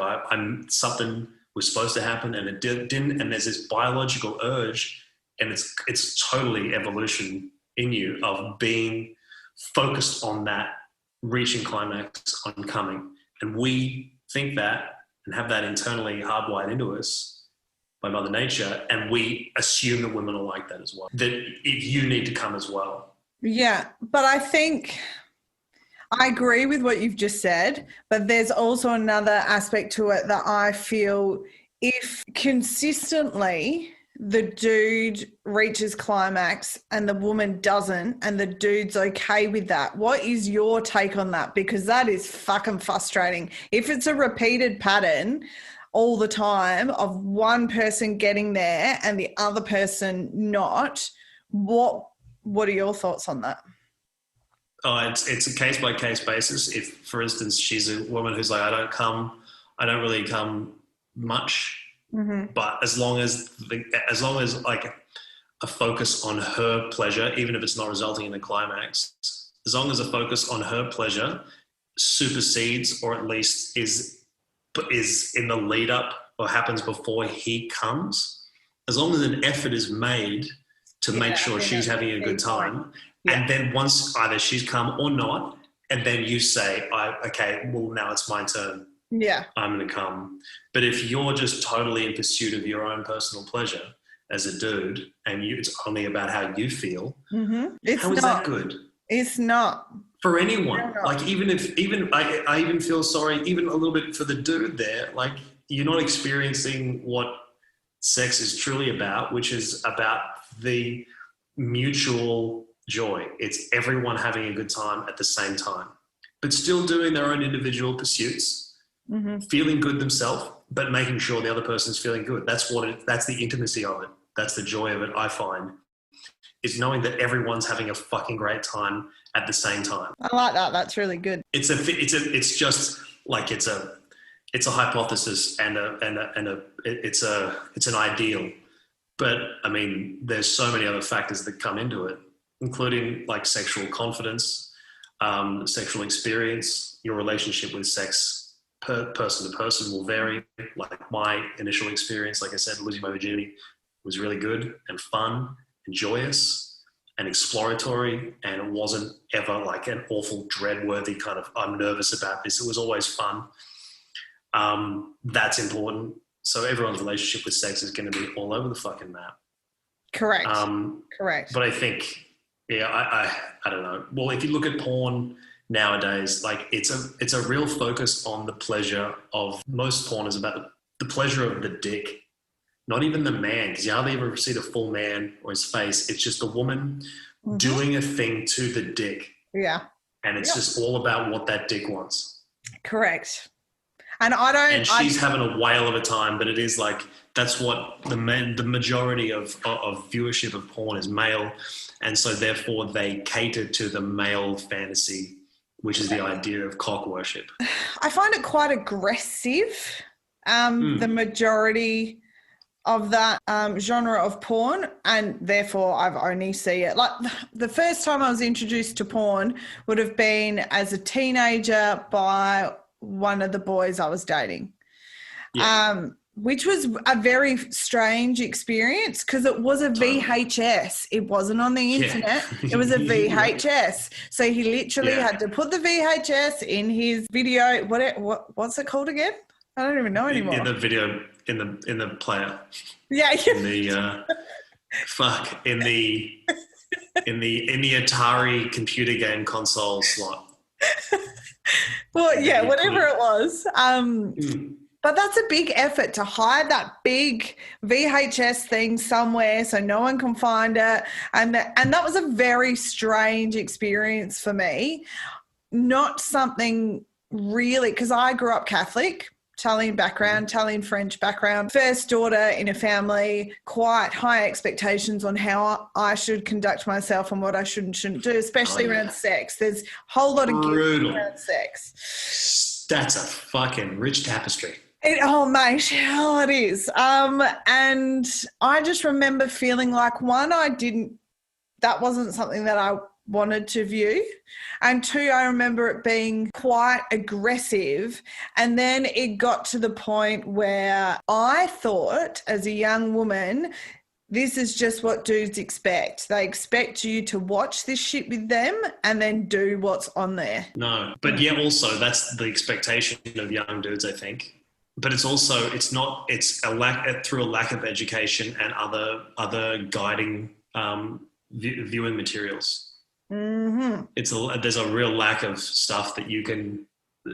something was supposed to happen and it didn't. And there's this biological urge, and it's totally evolution in you of being focused on that, reaching climax, on coming. And we think that and have that internally hardwired into us by Mother Nature, and we assume that women are like that as well, that you need to come as well. Yeah, but I think I agree with what you've just said, but there's also another aspect to it that I feel if consistently the dude reaches climax and the woman doesn't, and the dude's okay with that, what is your take on that? Because that is fucking frustrating. If it's a repeated pattern all the time of one person getting there and the other person not, what are your thoughts on that? It's a case-by-case basis. If, for instance, she's a woman who's like, I don't really come much, but as long as like a focus on her pleasure, even if it's not resulting in a climax, as long as a focus on her pleasure supersedes, or at least is in the lead up or happens before he comes, as long as an effort is made to make sure she's having a good time. Yeah. And then once either she's come or not, and then you say, okay, well, now it's my turn. Yeah. I'm going to come. But if you're just totally in pursuit of your own personal pleasure as a dude, and it's only about how you feel, how is that good? It's not. For anyone. Like, I even feel sorry, even a little bit for the dude there. Like, you're not experiencing what sex is truly about, which is about the mutual joy. It's everyone having a good time at the same time, but still doing their own individual pursuits, feeling good themselves, but making sure the other person's feeling good. That's the intimacy of it. That's the joy of it, I find, is knowing that everyone's having a fucking great time at the same time. I like that. That's really good. It's a hypothesis and it's an ideal. But I mean, there's so many other factors that come into it, including like sexual confidence, sexual experience. Your relationship with sex, person to person, will vary. Like my initial experience, like I said, losing my virginity was really good and fun and joyous and exploratory, and it wasn't ever like an awful, dread-worthy kind of, I'm nervous about this. It was always fun. That's important. So everyone's relationship with sex is going to be all over the fucking map. Correct. Correct. But I think, I don't know. Well, if you look at porn nowadays, like it's a real focus on the pleasure of, most porn is about the pleasure of the dick, not even the man, because you hardly ever see the full man or his face. It's just a woman doing a thing to the dick. Yeah. And it's just all about what that dick wants. Correct. And she's having a whale of a time, but it is like, that's what the majority of viewership of porn is male. And so therefore they cater to the male fantasy, which is the idea of cock worship. I find it quite aggressive, the majority of that genre of porn, and therefore I've only seen it. Like the first time I was introduced to porn would have been as a teenager by one of the boys I was dating. Yeah. which was a very strange experience because it was a VHS. It wasn't on the internet. It was a VHS. So he literally had to put the VHS in his video. What's it called again? I don't even know anymore. In the video, in the player. Yeah. In the in the Atari computer game console slot. Well, yeah, whatever it was. But that's a big effort to hide that big VHS thing somewhere so no one can find it. And that was a very strange experience for me. Not something really, because I grew up Catholic, Italian background, Italian French background, first daughter in a family, quite high expectations on how I should conduct myself and what I should and shouldn't do, especially around sex. There's a whole lot of guilt around sex. That's a fucking rich tapestry. Mate, it is. And I just remember feeling like, one, that wasn't something that I wanted to view. And two, I remember it being quite aggressive. And then it got to the point where I thought as a young woman, this is just what dudes expect. They expect you to watch this shit with them and then do what's on there. No, but yeah, also that's the expectation of young dudes, I think. But it's also, it's through a lack of education and other guiding viewing materials. Mm-hmm. There's a real lack of stuff that you can,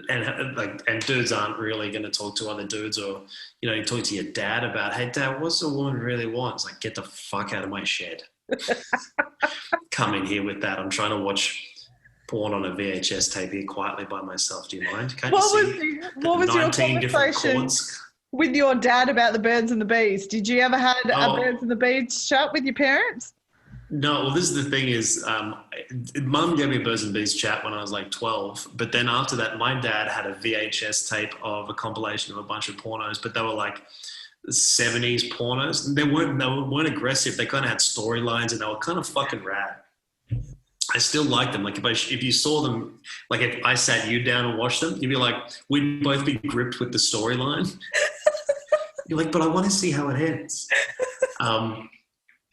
and dudes aren't really going to talk to other dudes, or you talk to your dad about, hey dad, what's a woman really want? It's like, get the fuck out of my shed. Come in here with that. I'm trying to watch porn on a VHS tape here quietly by myself. Do you mind? What was your conversation with your dad about the birds and the bees? Did you ever have a birds and the bees chat with your parents? No, well, this is the thing is, Mum gave me a birds and bees chat when I was like 12, but then after that, my dad had a VHS tape of a compilation of a bunch of pornos, but they were like 70s pornos. And they weren't aggressive. They kind of had storylines and they were kind of fucking rad. I still like them. Like if you saw them, like if I sat you down and watched them, you'd be like, we'd both be gripped with the storyline. You're like, but I want to see how it ends.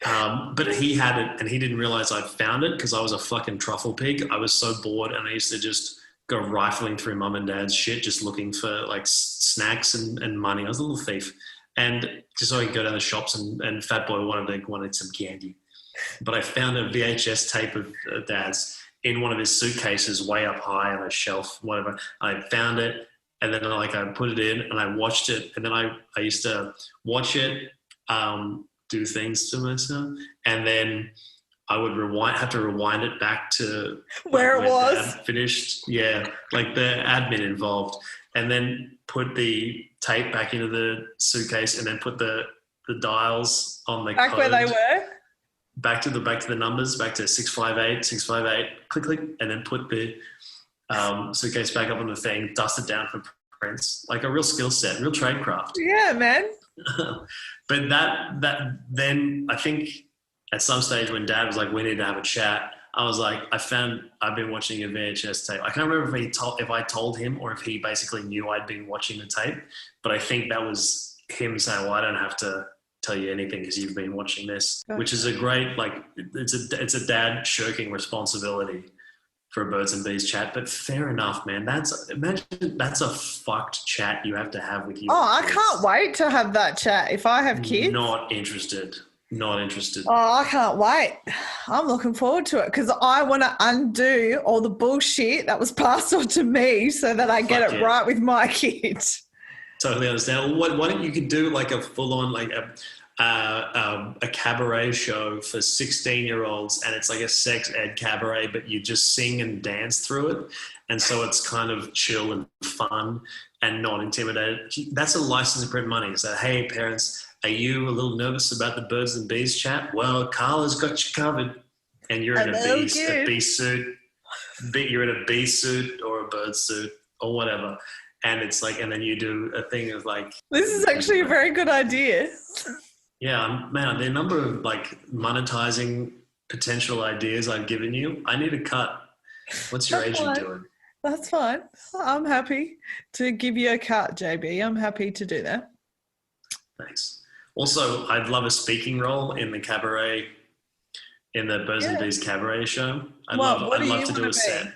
But he had it and he didn't realize I'd found it because I was a fucking truffle pig. I was so bored and I used to just go rifling through mum and dad's shit, just looking for like snacks and money. I was a little thief. And just so I could go down the shops and Fat Boy wanted some candy. But I found a VHS tape of Dad's in one of his suitcases way up high on a shelf, whatever. I found it and then I put it in and I watched it. And then I used to watch it, do things to myself. And then I would have to rewind it back to where it was. Dad finished. Yeah, like the admin involved. And then put the tape back into the suitcase and then put the dials on the back code. Where they were. Back to the numbers, back to 658, click, and then put the suitcase back up on the thing, dust it down for prints, like a real skill set, real trade craft. Yeah, man. But that then I think at some stage when Dad was like, we need to have a chat, I was like, I've been watching a VHS tape. I can't remember if I told him or if he basically knew I'd been watching the tape, but I think that was him saying, well, I don't have to tell you anything because you've been watching this, which is a great, like, it's a dad shirking responsibility for a birds and bees chat. But fair enough, man. Imagine that's a fucked chat you have to have with you. Oh, I can't wait to have that chat if I have kids. Not interested. Oh, I can't wait. I'm looking forward to it because I want to undo all the bullshit that was passed on to me so that I get it right with my kids. Totally understand. Why don't you could do like a full-on like a cabaret show for 16-year-olds, and it's like a sex ed cabaret, but you just sing and dance through it, and so it's kind of chill and fun and not intimidated. That's a license to print money. So hey, parents, are you a little nervous about the birds and bees chat? Well, Carla's got you covered, and you're in a bee suit. You're in a bee suit or a bird suit or whatever. And it's like, and then you do a thing of like... This is actually a very good idea. Yeah, man, the number of like monetizing potential ideas I've given you, I need a cut. What's your agent doing? That's fine. I'm happy to give you a cut, JB. I'm happy to do that. Thanks. Also, I'd love a speaking role in the cabaret, in the Birds and Bees cabaret show. I'd love to do a set.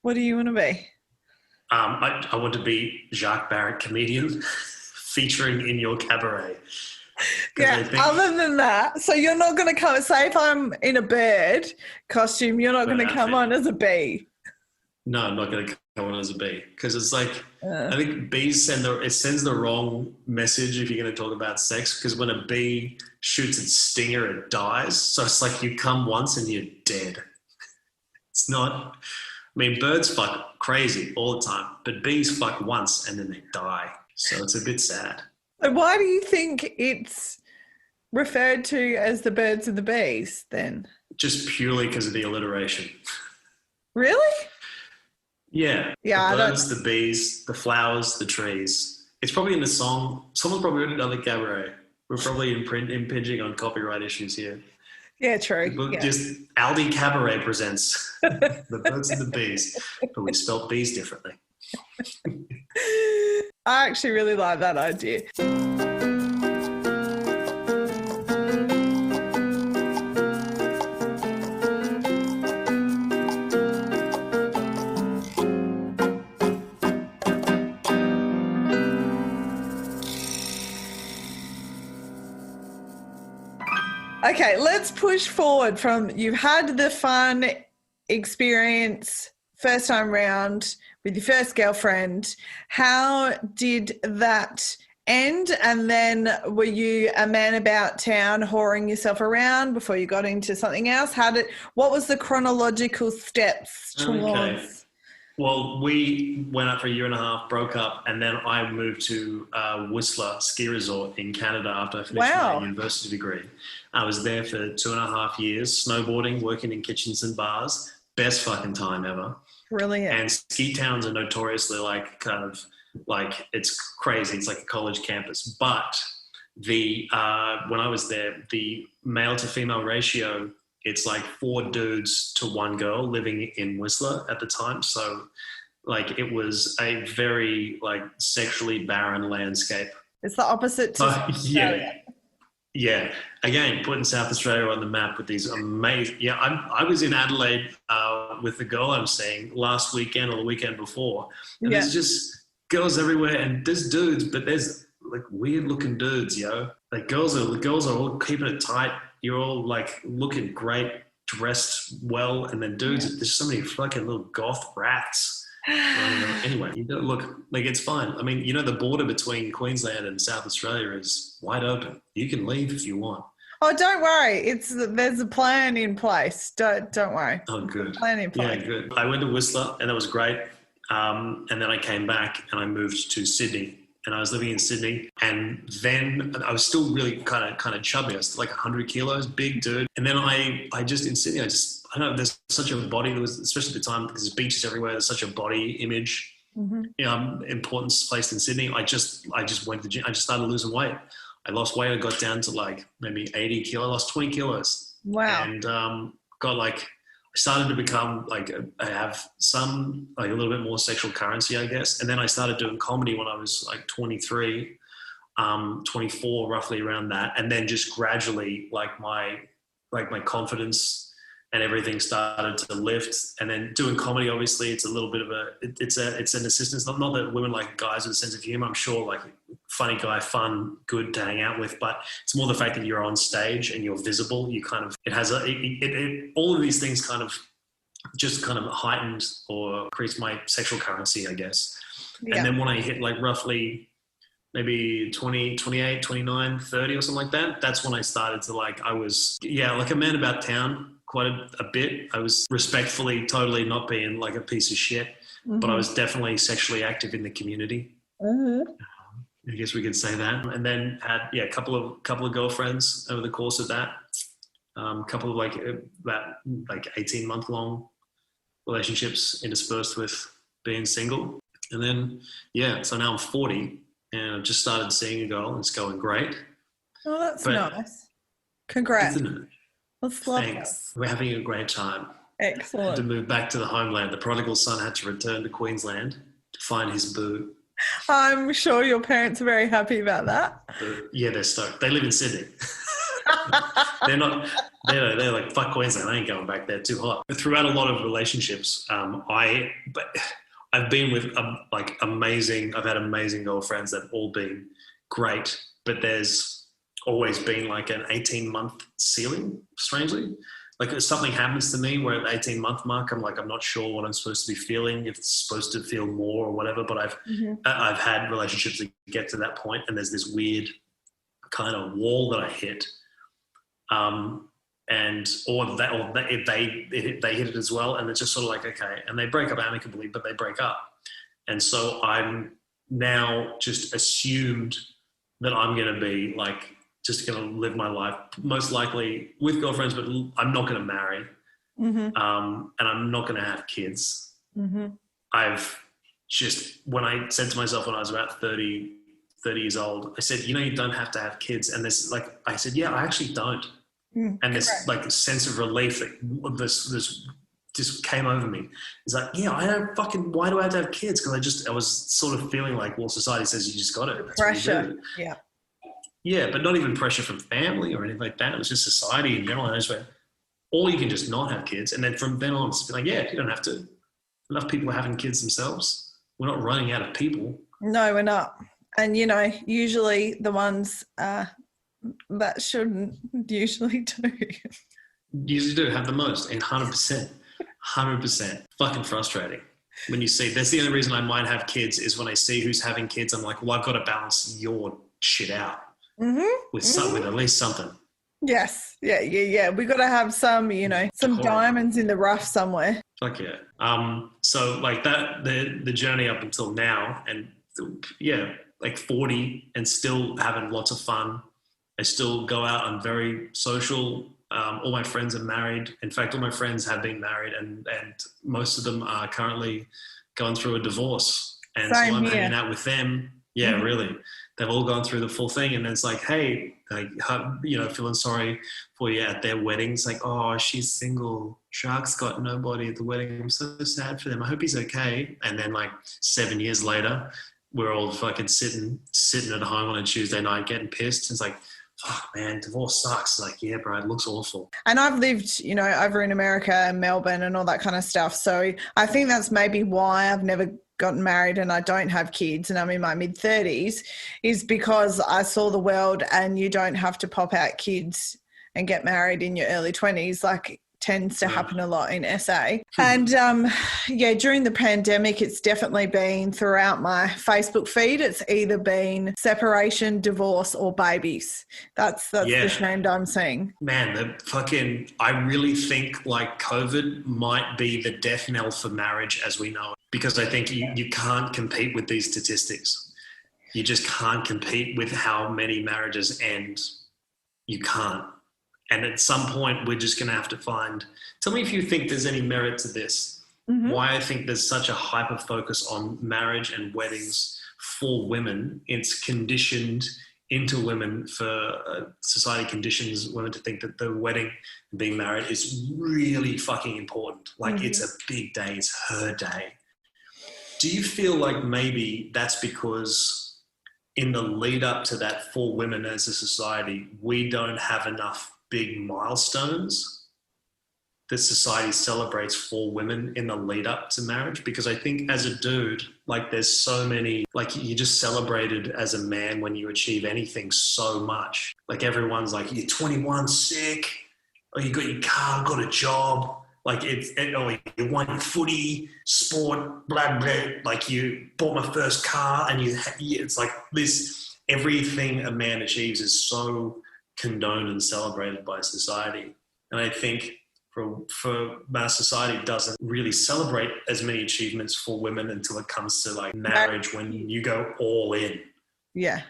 What do you want to be? I want to be Jacques Barrett, comedian, featuring in your cabaret. Yeah, other than that, so you're not going to come, say if I'm in a bird costume, you're not going to come on as a bee. No, I'm not going to come on as a bee because it's like, I think bees sends the wrong message if you're going to talk about sex, because when a bee shoots its stinger, it dies. So it's like you come once and you're dead. It's not, I mean, birds fuck crazy all the time, but bees fuck once and then they die. So it's a bit sad. So why do you think it's referred to as the birds and the bees then? Just purely because of the alliteration. Really? Yeah. The birds, the bees, the flowers, the trees. It's probably in the song. Someone's probably written another cabaret. We're probably impinging on copyright issues here. Yeah, true. But just Aldi Cabaret presents the birds and the bees, but we spelled bees differently. I actually really like that idea. Okay, let's push forward from you've had the fun experience first time round with your first girlfriend. How did that end? And then were you a man about town whoring yourself around before you got into something else? What was the chronological steps towards? Okay. Well, we went out for a year and a half, broke up, and then I moved to Whistler Ski Resort in Canada after I finished my university degree. I was there for 2.5 years, snowboarding, working in kitchens and bars. Best fucking time ever. Brilliant. And ski towns are notoriously it's crazy. It's like a college campus. But when I was there, the male to female ratio, it's like 4 dudes to 1 girl living in Whistler at the time. So it was a very sexually barren landscape. It's the opposite to Australia. Yeah. Again, putting South Australia on the map with these amazing. Yeah, I was in Adelaide with the girl I'm seeing last weekend or the weekend before, and there's just girls everywhere, and there's dudes, but there's weird looking dudes, yo. Girls are all keeping it tight. You're all looking great, dressed well, and then dudes, there's so many fucking little goth rats. Anyway, you don't look it's fine. I mean, the border between Queensland and South Australia is wide open. You can leave if you want. Oh, don't worry. There's a plan in place. Don't worry. Oh, good. Plan in place. Yeah, good. I went to Whistler and that was great. And then I came back and I moved to Sydney. And I was living in Sydney, and then I was still really kind of chubby. I was 100 kilos, big dude. And then I just in Sydney, I don't know, there's such a body, there was, especially at the time, because there's beaches everywhere, there's such a body image, importance placed in Sydney. I just went to the gym. I just started losing weight. I lost weight. I got down to maybe 80 kilos. I lost 20 kilos. Wow. And I started to become I have some a little bit more sexual currency, I guess. And then I started doing comedy when I was 23, 24, roughly around that. And then just gradually my confidence and everything started to lift. And then doing comedy, obviously, it's a little bit of it's an assistance. Not that women like guys with a sense of humor. I'm sure funny guy, fun, good to hang out with, but it's more the fact that you're on stage and you're visible. You it has all of these things just heightened or increased my sexual currency, I guess. Yeah. And then when I hit roughly maybe 20, 28, 29, 30 or something like that, that's when I started to I was, a man about town quite a bit. I was respectfully totally not being a piece of shit, but I was definitely sexually active in the community. Mm-hmm. I guess we could say that. And then had a couple of girlfriends over the course of that. Couple of that 18-month long relationships interspersed with being single. And then so now I'm 40 and I've just started seeing a girl and it's going great. Oh, that's nice. Congrats. Isn't it? That's lovely. Thanks. We're having a great time. Excellent. To move back to the homeland. The prodigal son had to return to Queensland to find his boo. I'm sure your parents are very happy about that. Yeah, they're stoked. They live in Sydney. They're not. They're like, fuck Queensland. I ain't going back there. Too hot. Throughout a lot of relationships, I've been with amazing. I've had amazing girlfriends that've all been great, but there's always been like an 18-month ceiling. Strangely, like if something happens to me where at the 18-month mark, I'm not sure what I'm supposed to be feeling. If it's supposed to feel more or whatever. But I've had relationships that get to that point, and there's this weird kind of wall that I hit. They hit it as well, and it's just sort of like, okay, and they break up amicably, but they break up, and so I'm now just assumed that I'm going to be like just going to live my life most likely with girlfriends, but I'm not going to marry, and I'm not going to have kids. I've just, when I said to myself when I was about 30 years old, I said, you don't have to have kids, and this I said, yeah, I actually don't. And this like sense of relief that this just came over me. It's like, yeah, I don't fucking, why do I have to have kids? Because I was sort of feeling like, well, society says you just got it. That's pressure. Yeah, but not even pressure from family or anything like that. It was just society in general. And I just went, or you can just not have kids. And then from then on, it's like, yeah, you don't have to. Enough people are having kids themselves. We're not running out of people. No, we're not. And, usually the ones that shouldn't usually do. Usually do have the most, and 100%. Fucking frustrating. When you see, that's the only reason I might have kids is when I see who's having kids, I'm like, well, I've got to balance your shit out with at least something. Yes. Yeah. We got to have some, some diamonds in the rough somewhere. Fuck yeah. So like that, the journey up until now, and yeah, like 40 and still having lots of fun. I still go out. I'm very social. All my friends are married. In fact, all my friends have been married, and most of them are currently going through a divorce. And so I'm hanging out with them. Yeah, really. They've all gone through the full thing. And it's like, hey, feeling sorry for you at their weddings. Like, oh, she's single. Jacques got nobody at the wedding. I'm so sad for them. I hope he's okay. And then like 7 years later, we're all fucking sitting at home on a Tuesday night getting pissed. It's like, fuck, man, divorce sucks. Like, yeah, bro, it looks awful. And I've lived, over in America and Melbourne and all that kind of stuff. So I think that's maybe why I've never gotten married and I don't have kids and I'm in my mid-30s, is because I saw the world, and you don't have to pop out kids and get married in your early 20s. Like, tends to happen a lot in SA. And during the pandemic, it's definitely been throughout my Facebook feed. It's either been separation, divorce, or babies. That's the trend I'm seeing. Man, I really think like COVID might be the death knell for marriage as we know it, because I think you can't compete with these statistics. You just can't compete with how many marriages end. You can't. And at some point, we're just going to have to tell me if you think there's any merit to this. Why I think there's such a hyper focus on marriage and weddings for women. It's conditioned into women, for society conditions women to think that the wedding and being married is really fucking important. Like it's a big day, it's her day. Do you feel like maybe that's because in the lead up to that for women as a society, we don't have enough big milestones that society celebrates for women in the lead up to marriage? Because I think as a dude, like there's so many, like you just celebrated as a man when you achieve anything so much. Like everyone's like, you're 21, sick, or you got your car, got a job, like or you won your footy, sport, blah, blah, like you bought my first car, and it's like this, everything a man achieves is so condoned and celebrated by society. And I think for mass society doesn't really celebrate as many achievements for women until it comes to like marriage, when you go all in. Yeah.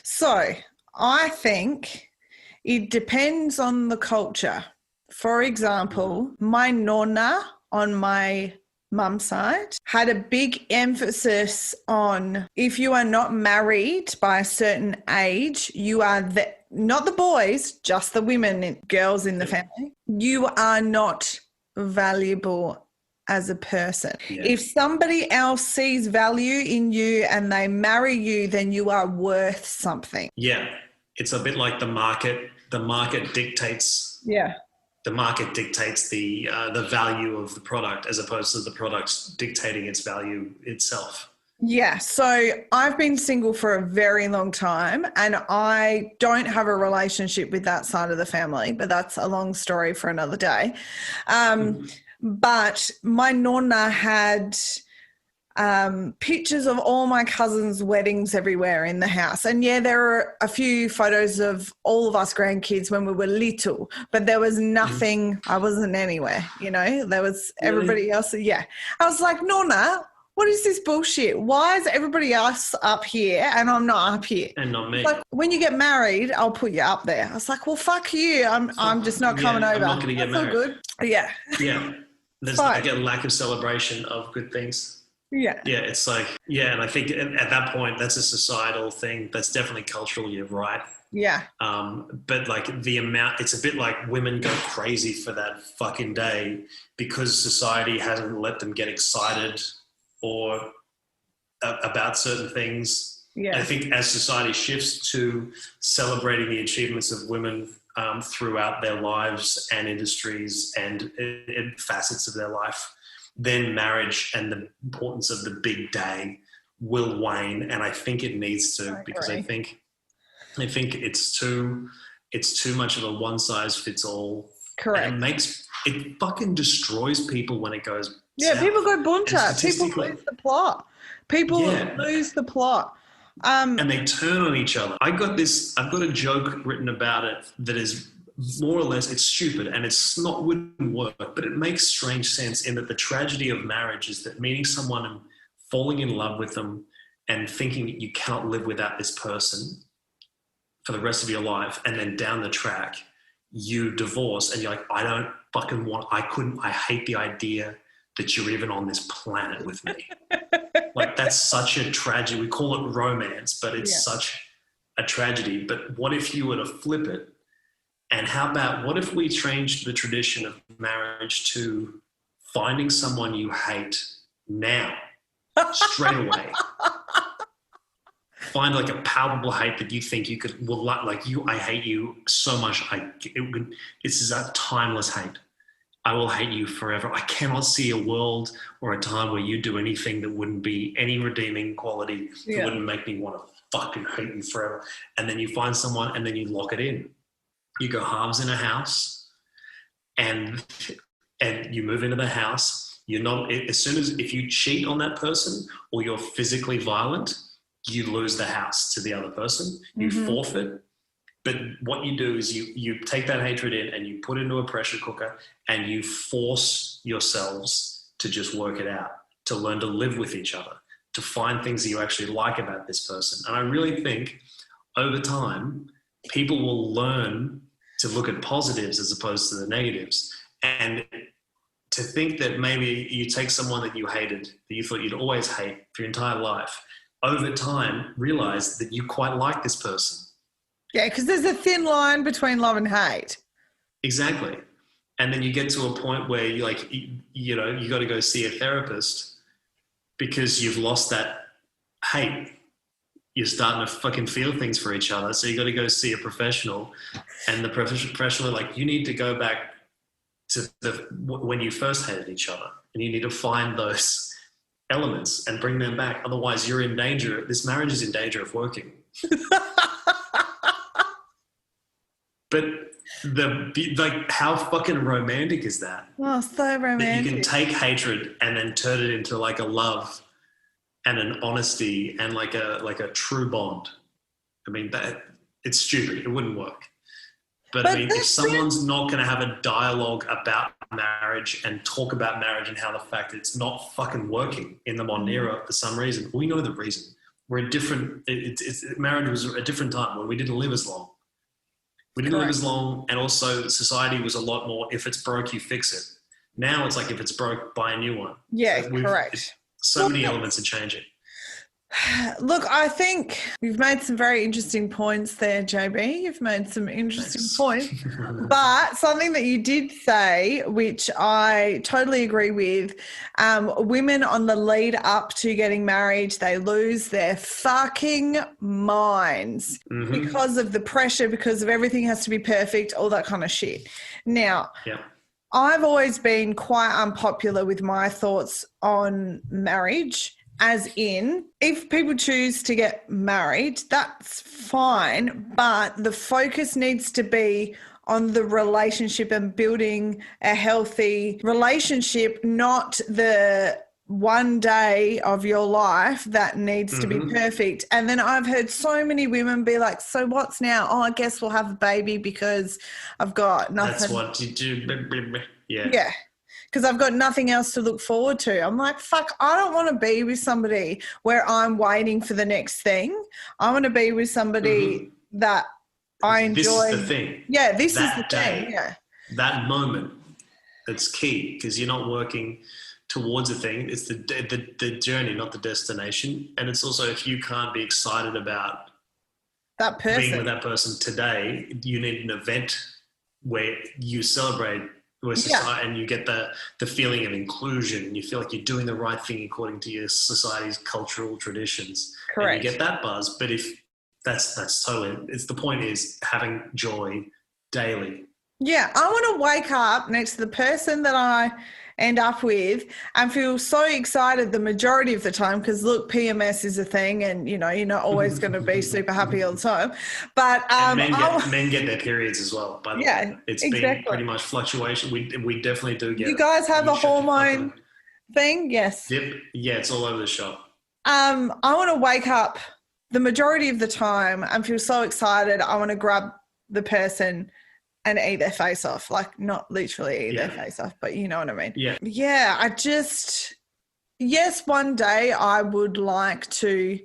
So I think it depends on the culture. For example, my nonna on my mum's side had a big emphasis on, if you are not married by a certain age, you are not the boys, just the women, girls in the family, you are not valuable as a person. Yeah. If somebody else sees value in you and they marry you, then you are worth something. Yeah. It's a bit like the market. The market dictates. Yeah. The market dictates the value of the product as opposed to the product dictating its value itself. Yeah, so I've been single for a very long time and I don't have a relationship with that side of the family, but that's a long story for another day. But my nonna had pictures of all my cousins' weddings everywhere in the house. And yeah, there are a few photos of all of us grandkids when we were little, but there was nothing, I wasn't anywhere, there was everybody else. Yeah. I was like, Nonna, what is this bullshit? Why is everybody else up here and I'm not up here? And not me. Like, when you get married, I'll put you up there. I was like, well, fuck you. I'm just not coming over. I'm not going to get married. All good. Yeah. Yeah. There's like a lack of celebration of good things. Yeah. Yeah. It's like, yeah. And I think at that point, that's a societal thing. That's definitely cultural. You're right. Yeah. But like the amount, it's a bit like women go crazy for that fucking day because society hasn't let them get excited or about certain things. Yeah. I think as society shifts to celebrating the achievements of women throughout their lives and industries and in facets of their life, then marriage and the importance of the big day will wane. And I think it needs to, because I think it's too much of a one size fits all. Correct. And it fucking destroys people when it goes. Yeah, south. people go bunter. People lose the plot. People lose the plot. And they turn on each other. I've got a joke written about it that is more or less, it's stupid and wouldn't work, but it makes strange sense in that the tragedy of marriage is that meeting someone and falling in love with them and thinking that you cannot live without this person for the rest of your life, and then down the track you divorce and you're like, I hate the idea that you're even on this planet with me. Like, that's such a tragedy. We call it romance, but it's such a tragedy. But what if you were to flip it? And what if we changed the tradition of marriage to finding someone you hate now, straight away? Find like a palpable hate that you think I hate you so much. This is a timeless hate. I will hate you forever. I cannot see a world or a time where you do anything that wouldn't be any redeeming quality that wouldn't make me want to fucking hate you forever. And then you find someone and then you lock it in. You go halves in a house and you move into the house. If you cheat on that person or you're physically violent, you lose the house to the other person. You forfeit. But what you do is you take that hatred in and you put it into a pressure cooker and you force yourselves to just work it out, to learn to live with each other, to find things that you actually like about this person. And I really think over time, people will learn to look at positives as opposed to the negatives. And to think that maybe you take someone that you hated, that you thought you'd always hate for your entire life, over time realize that you quite like this person. Yeah, because there's a thin line between love and hate. Exactly. And then you get to a point where you got to go see a therapist because you've lost that hate. You're starting to fucking feel things for each other. So you got to go see a professional, and the professional you need to go back to when you first hated each other, and you need to find those elements and bring them back. Otherwise you're in danger. This marriage is in danger of working. But how fucking romantic is that? Oh, so romantic. That you can take hatred and then turn it into like a love and an honesty and like a true bond. I mean, it's stupid. It wouldn't work. But I mean, if someone's not going to have a dialogue about marriage and talk about marriage and how the fact it's not fucking working in the modern era for some reason, we know the reason. We're a different. Marriage was a different time when we didn't live as long. We didn't live as long, and also society was a lot more, if it's broke, you fix it. Now it's like, if it's broke, buy a new one. Yeah, correct. So many elements are changing. Look, I think you've made some very interesting points there, JB. You've made some interesting points. But something that you did say, which I totally agree with, women on the lead up to getting married, they lose their fucking minds because of the pressure, because of everything has to be perfect, all that kind of shit. Now, I've always been quite unpopular with my thoughts on marriage. As in, if people choose to get married, that's fine, but the focus needs to be on the relationship and building a healthy relationship, not the one day of your life that needs to be perfect. And then I've heard so many women be like, so what's now? Oh, I guess we'll have a baby because I've got nothing. That's what you do. Yeah. Because I've got nothing else to look forward to. I'm like, fuck, I don't want to be with somebody where I'm waiting for the next thing. I want to be with somebody that I enjoy. This is the thing. Yeah, this that is the day, thing. Yeah. That moment, that's key because you're not working towards a thing. It's the journey, not the destination. And it's also if you can't be excited about that person, being with that person today, you need an event where you celebrate and you get the feeling of inclusion and you feel like you're doing the right thing according to your society's cultural traditions. Correct. And you get that buzz. But if that's totally, it's the point is having joy daily. Yeah. I want to wake up next to the person that I end up with and feel so excited the majority of the time because, look, PMS is a thing and, you know, you're not always going to be super happy all the time. But men get their periods as well, by the way. It's been pretty much fluctuation. We definitely do get You guys have a hormone thing? Yes. Yep. Yeah, it's all over the shop. I want to wake up the majority of the time and feel so excited. I want to grab the person and eat their face off, like not literally eat their face off, but you know what I mean? Yeah. Yeah, yes, one day I would like to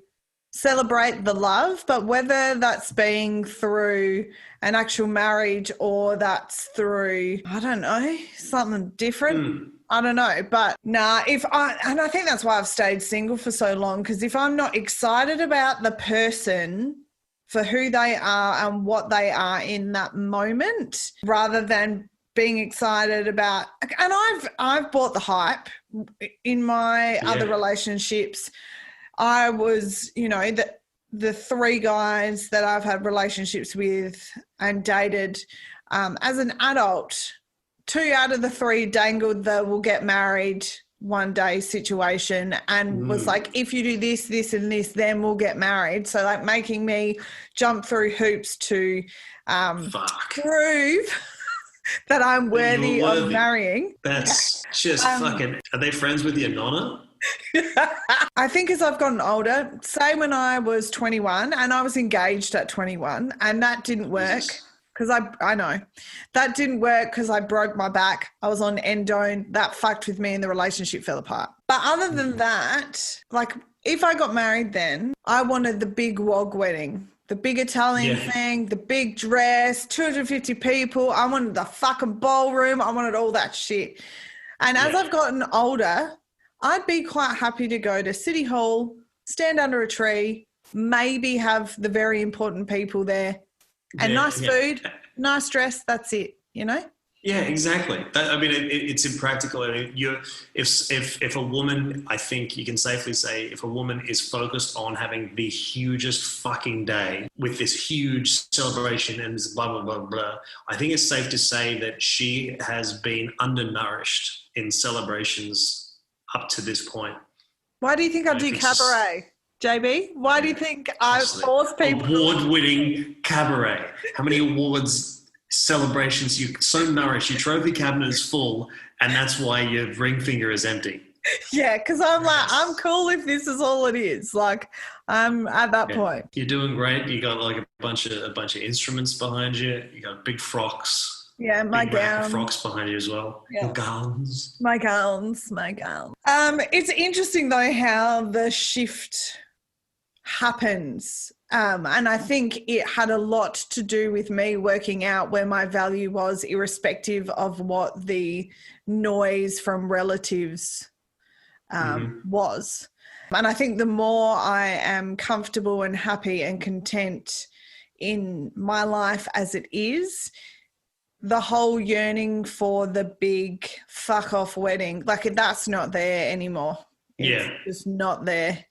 celebrate the love, but whether that's being through an actual marriage or that's through, I don't know, something different. I don't know, but and I think that's why I've stayed single for so long, because if I'm not excited about the person for who they are and what they are in that moment, rather than being excited about, and I've bought the hype in my other relationships. I was, you know, the three guys that I've had relationships with and dated as an adult, 2 out of the 3 dangled the we'll get married one day situation and was like, if you do this, this and this, then we'll get married. So like making me jump through hoops to prove that I'm worthy of marrying. That's just fucking, are they friends with your nonna? I think as I've gotten older, say when I was 21 and I was engaged at 21 and that didn't work. Because I know that didn't work because I broke my back. I was on endone. That fucked with me and the relationship fell apart. But other than that, like if I got married then, I wanted the big wog wedding, the big Italian thing, the big dress, 250 people. I wanted the fucking ballroom. I wanted all that shit. And as I've gotten older, I'd be quite happy to go to City Hall, stand under a tree, maybe have the very important people there. And nice food, nice dress, that's it, you know? Yeah, exactly. It's impractical. I mean, if a woman, I think you can safely say, if a woman is focused on having the hugest fucking day with this huge celebration and this blah, blah, blah, blah, I think it's safe to say that she has been undernourished in celebrations up to this point. Why do you think I do cabaret? JB, why do you think I force people? Award-winning cabaret. How many awards, celebrations, you so nourished, your trophy cabinet is full, and that's why your ring finger is empty. Yeah, because I'm like, I'm cool if this is all it is. Like, I'm at that point. You're doing great. You got like a bunch of instruments behind you. You got big frocks. Yeah, my gown. Frocks behind you as well. Yeah. Your gowns. My gowns. It's interesting though how the shift happens. And I think it had a lot to do with me working out where my value was, irrespective of what the noise from relatives was. And I think the more I am comfortable and happy and content in my life as it is, the whole yearning for the big fuck off wedding, like that's not there anymore. It's just not there.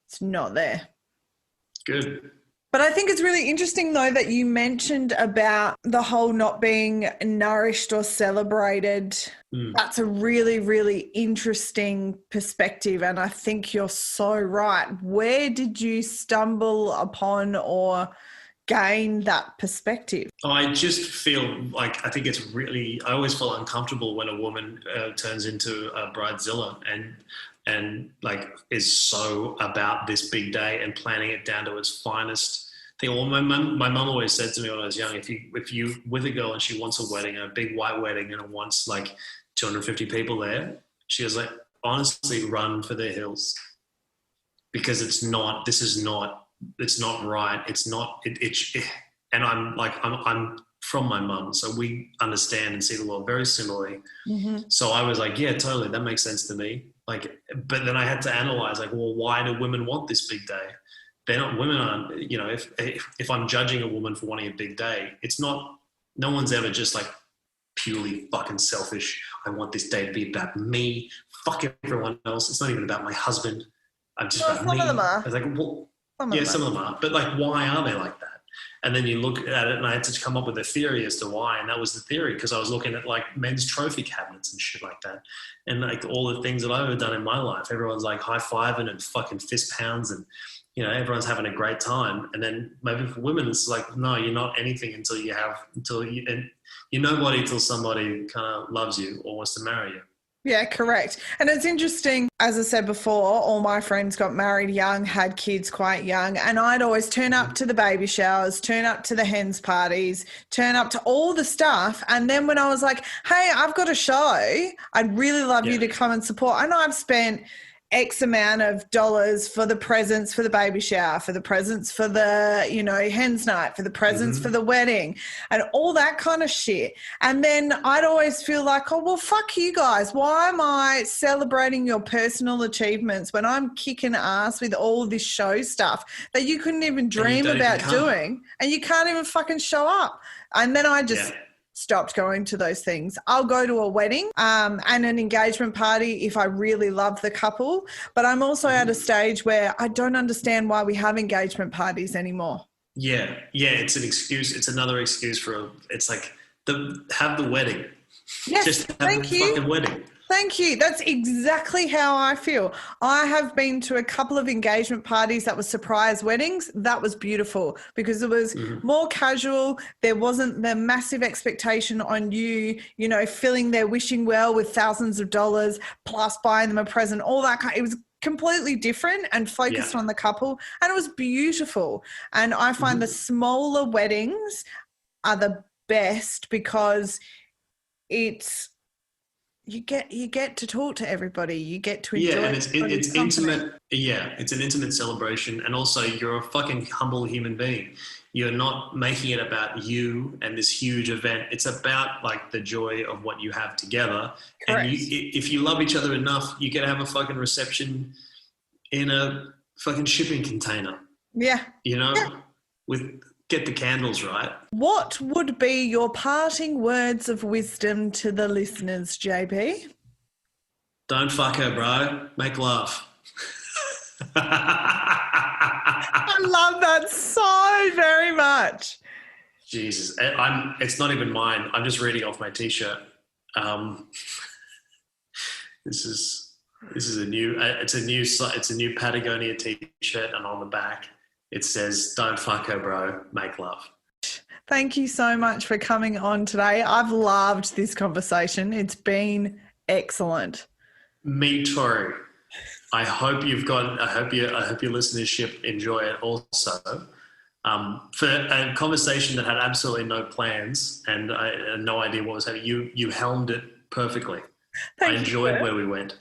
It's not there. Good. But I think it's really interesting, though, that you mentioned about the whole not being nourished or celebrated. That's a really, really interesting perspective. And I think you're so right. Where did you stumble upon or gain that perspective? I just feel like I think it's really, I always feel uncomfortable when a woman turns into a bridezilla and like is so about this big day and planning it down to its finest thing. Well, my mum always said to me when I was young, if you with a girl and she wants a wedding, a big white wedding, and it wants like 250 people there, she was like, honestly, run for the hills, because it's not right. It's not. And I'm from my mum, so we understand and see the world very similarly. Mm-hmm. So I was like, yeah, totally, that makes sense to me. Like, but then I had to analyze, like, well, why do women want this big day? Women aren't, you know, if I'm judging a woman for wanting a big day, it's not, no one's ever just like purely fucking selfish. I want this day to be about me. Fuck everyone else. It's not even about my husband. I'm just about me. Some of them are. I was like, well, some of them are. But like, why are they like that? And then you look at it, and I had to come up with a theory as to why. And that was the theory, because I was looking at like men's trophy cabinets and shit like that. And like all the things that I've ever done in my life, everyone's like high-fiving and fucking fist pounds, and, you know, everyone's having a great time. And then maybe for women, it's like, no, you're not anything and you're nobody until somebody kind of loves you or wants to marry you. Yeah, correct. And it's interesting, as I said before, all my friends got married young, had kids quite young, and I'd always turn up to the baby showers, turn up to the hens parties, turn up to all the stuff. And then when I was like, hey, I've got a show, I'd really love you to come and support. I know I've spent X amount of dollars for the presents for the baby shower, for the presents for the, you know, hens night, for the presents for the wedding, and all that kind of shit. And then I'd always feel like, oh, well, fuck you guys. Why am I celebrating your personal achievements when I'm kicking ass with all this show stuff that you couldn't even dream about doing, and you can't even fucking show up? And then I just stopped going to those things. I'll go to a wedding and an engagement party if I really love the couple, but I'm also at a stage where I don't understand why we have engagement parties anymore. Yeah, it's an excuse. It's another excuse it's like have the wedding. Yes, just have the fucking wedding. Thank you. That's exactly how I feel. I have been to a couple of engagement parties that were surprise weddings. That was beautiful because it was more casual. There wasn't the massive expectation on you, you know, filling their wishing well with thousands of dollars plus buying them a present, all that kind. It was completely different and focused on the couple, and it was beautiful. And I find the smaller weddings are the best because you get to talk to everybody. You get to enjoy. Yeah, and it's intimate. Yeah, it's an intimate celebration, and also you're a fucking humble human being. You're not making it about you and this huge event. It's about like the joy of what you have together. Correct. And if you love each other enough, you can have a fucking reception in a fucking shipping container. Yeah, you know, get the candles right. What would be your parting words of wisdom to the listeners, JB? Don't fuck her, bro. Make love. I love that so very much. Jesus, it's not even mine. I'm just reading off my T-shirt. This is a new Patagonia T-shirt, and on the back it says, "Don't fuck her, bro. Make love." Thank you so much for coming on today. I've loved this conversation. It's been excellent. Me too. I hope your listenership enjoy it also. For a conversation that had absolutely no plans and I had no idea what was happening, you helmed it perfectly. I enjoyed where we went.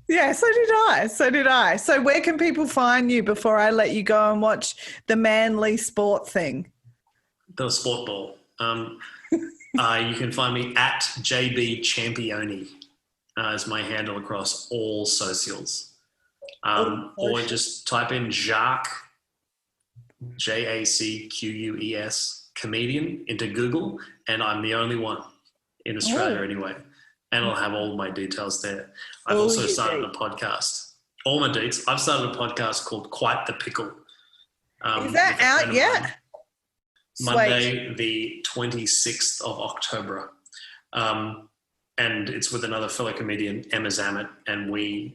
Yeah, so did I. So where can people find you before I let you go and watch the manly sport thing? The sport ball. You can find me at JB Championi as my handle across all socials. Or just type in Jacques, Jacques, comedian into Google, and I'm the only one in Australia anyway. And I'll have all my details there. I've also started a podcast. All my deets. I've started a podcast called Quite the Pickle. Is that out yet? Monday, the 26th of October. And it's with another fellow comedian, Emma Zammit, and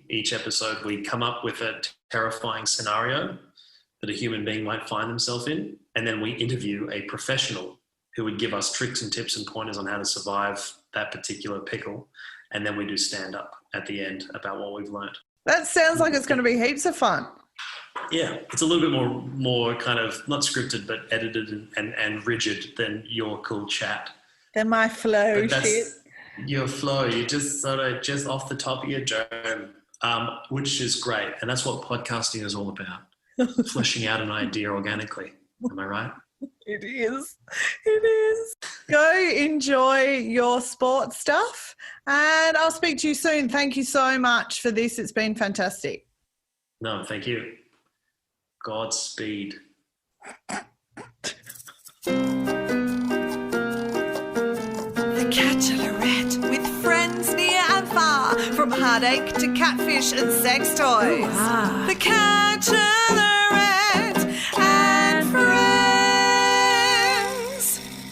each episode we come up with a terrifying scenario that a human being might find themselves in, and then we interview a professional who would give us tricks and tips and pointers on how to survive that particular pickle, and then we do stand-up at the end about what we've learned. That sounds like it's going to be heaps of fun. Yeah, it's a little bit more kind of not scripted, but edited and rigid than your cool chat. Then my flow shit. Your flow, you just sort of just off the top of your dome, which is great. And that's what podcasting is all about, fleshing out an idea organically. Am I right? It is. Go enjoy your sports stuff, and I'll speak to you soon. Thank you so much for this. It's been fantastic. No, thank you. Godspeed. The Bachelorette with friends near and far, from heartache to catfish and sex toys. The Bachelorette and friends.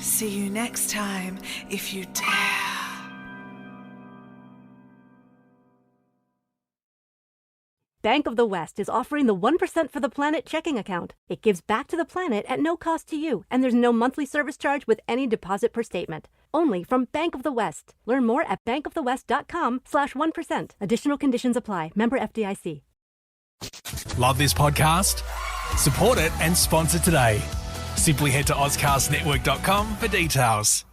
See you next time if you dare. Bank of the West is offering the 1% for the planet checking account. It gives back to the planet at no cost to you, and there's no monthly service charge with any deposit per statement. Only from Bank of the West. Learn more at bankofthewest.com/1%. Additional conditions apply. Member FDIC. Love this podcast? Support it and sponsor today. Simply head to AuscastNetwork.com for details.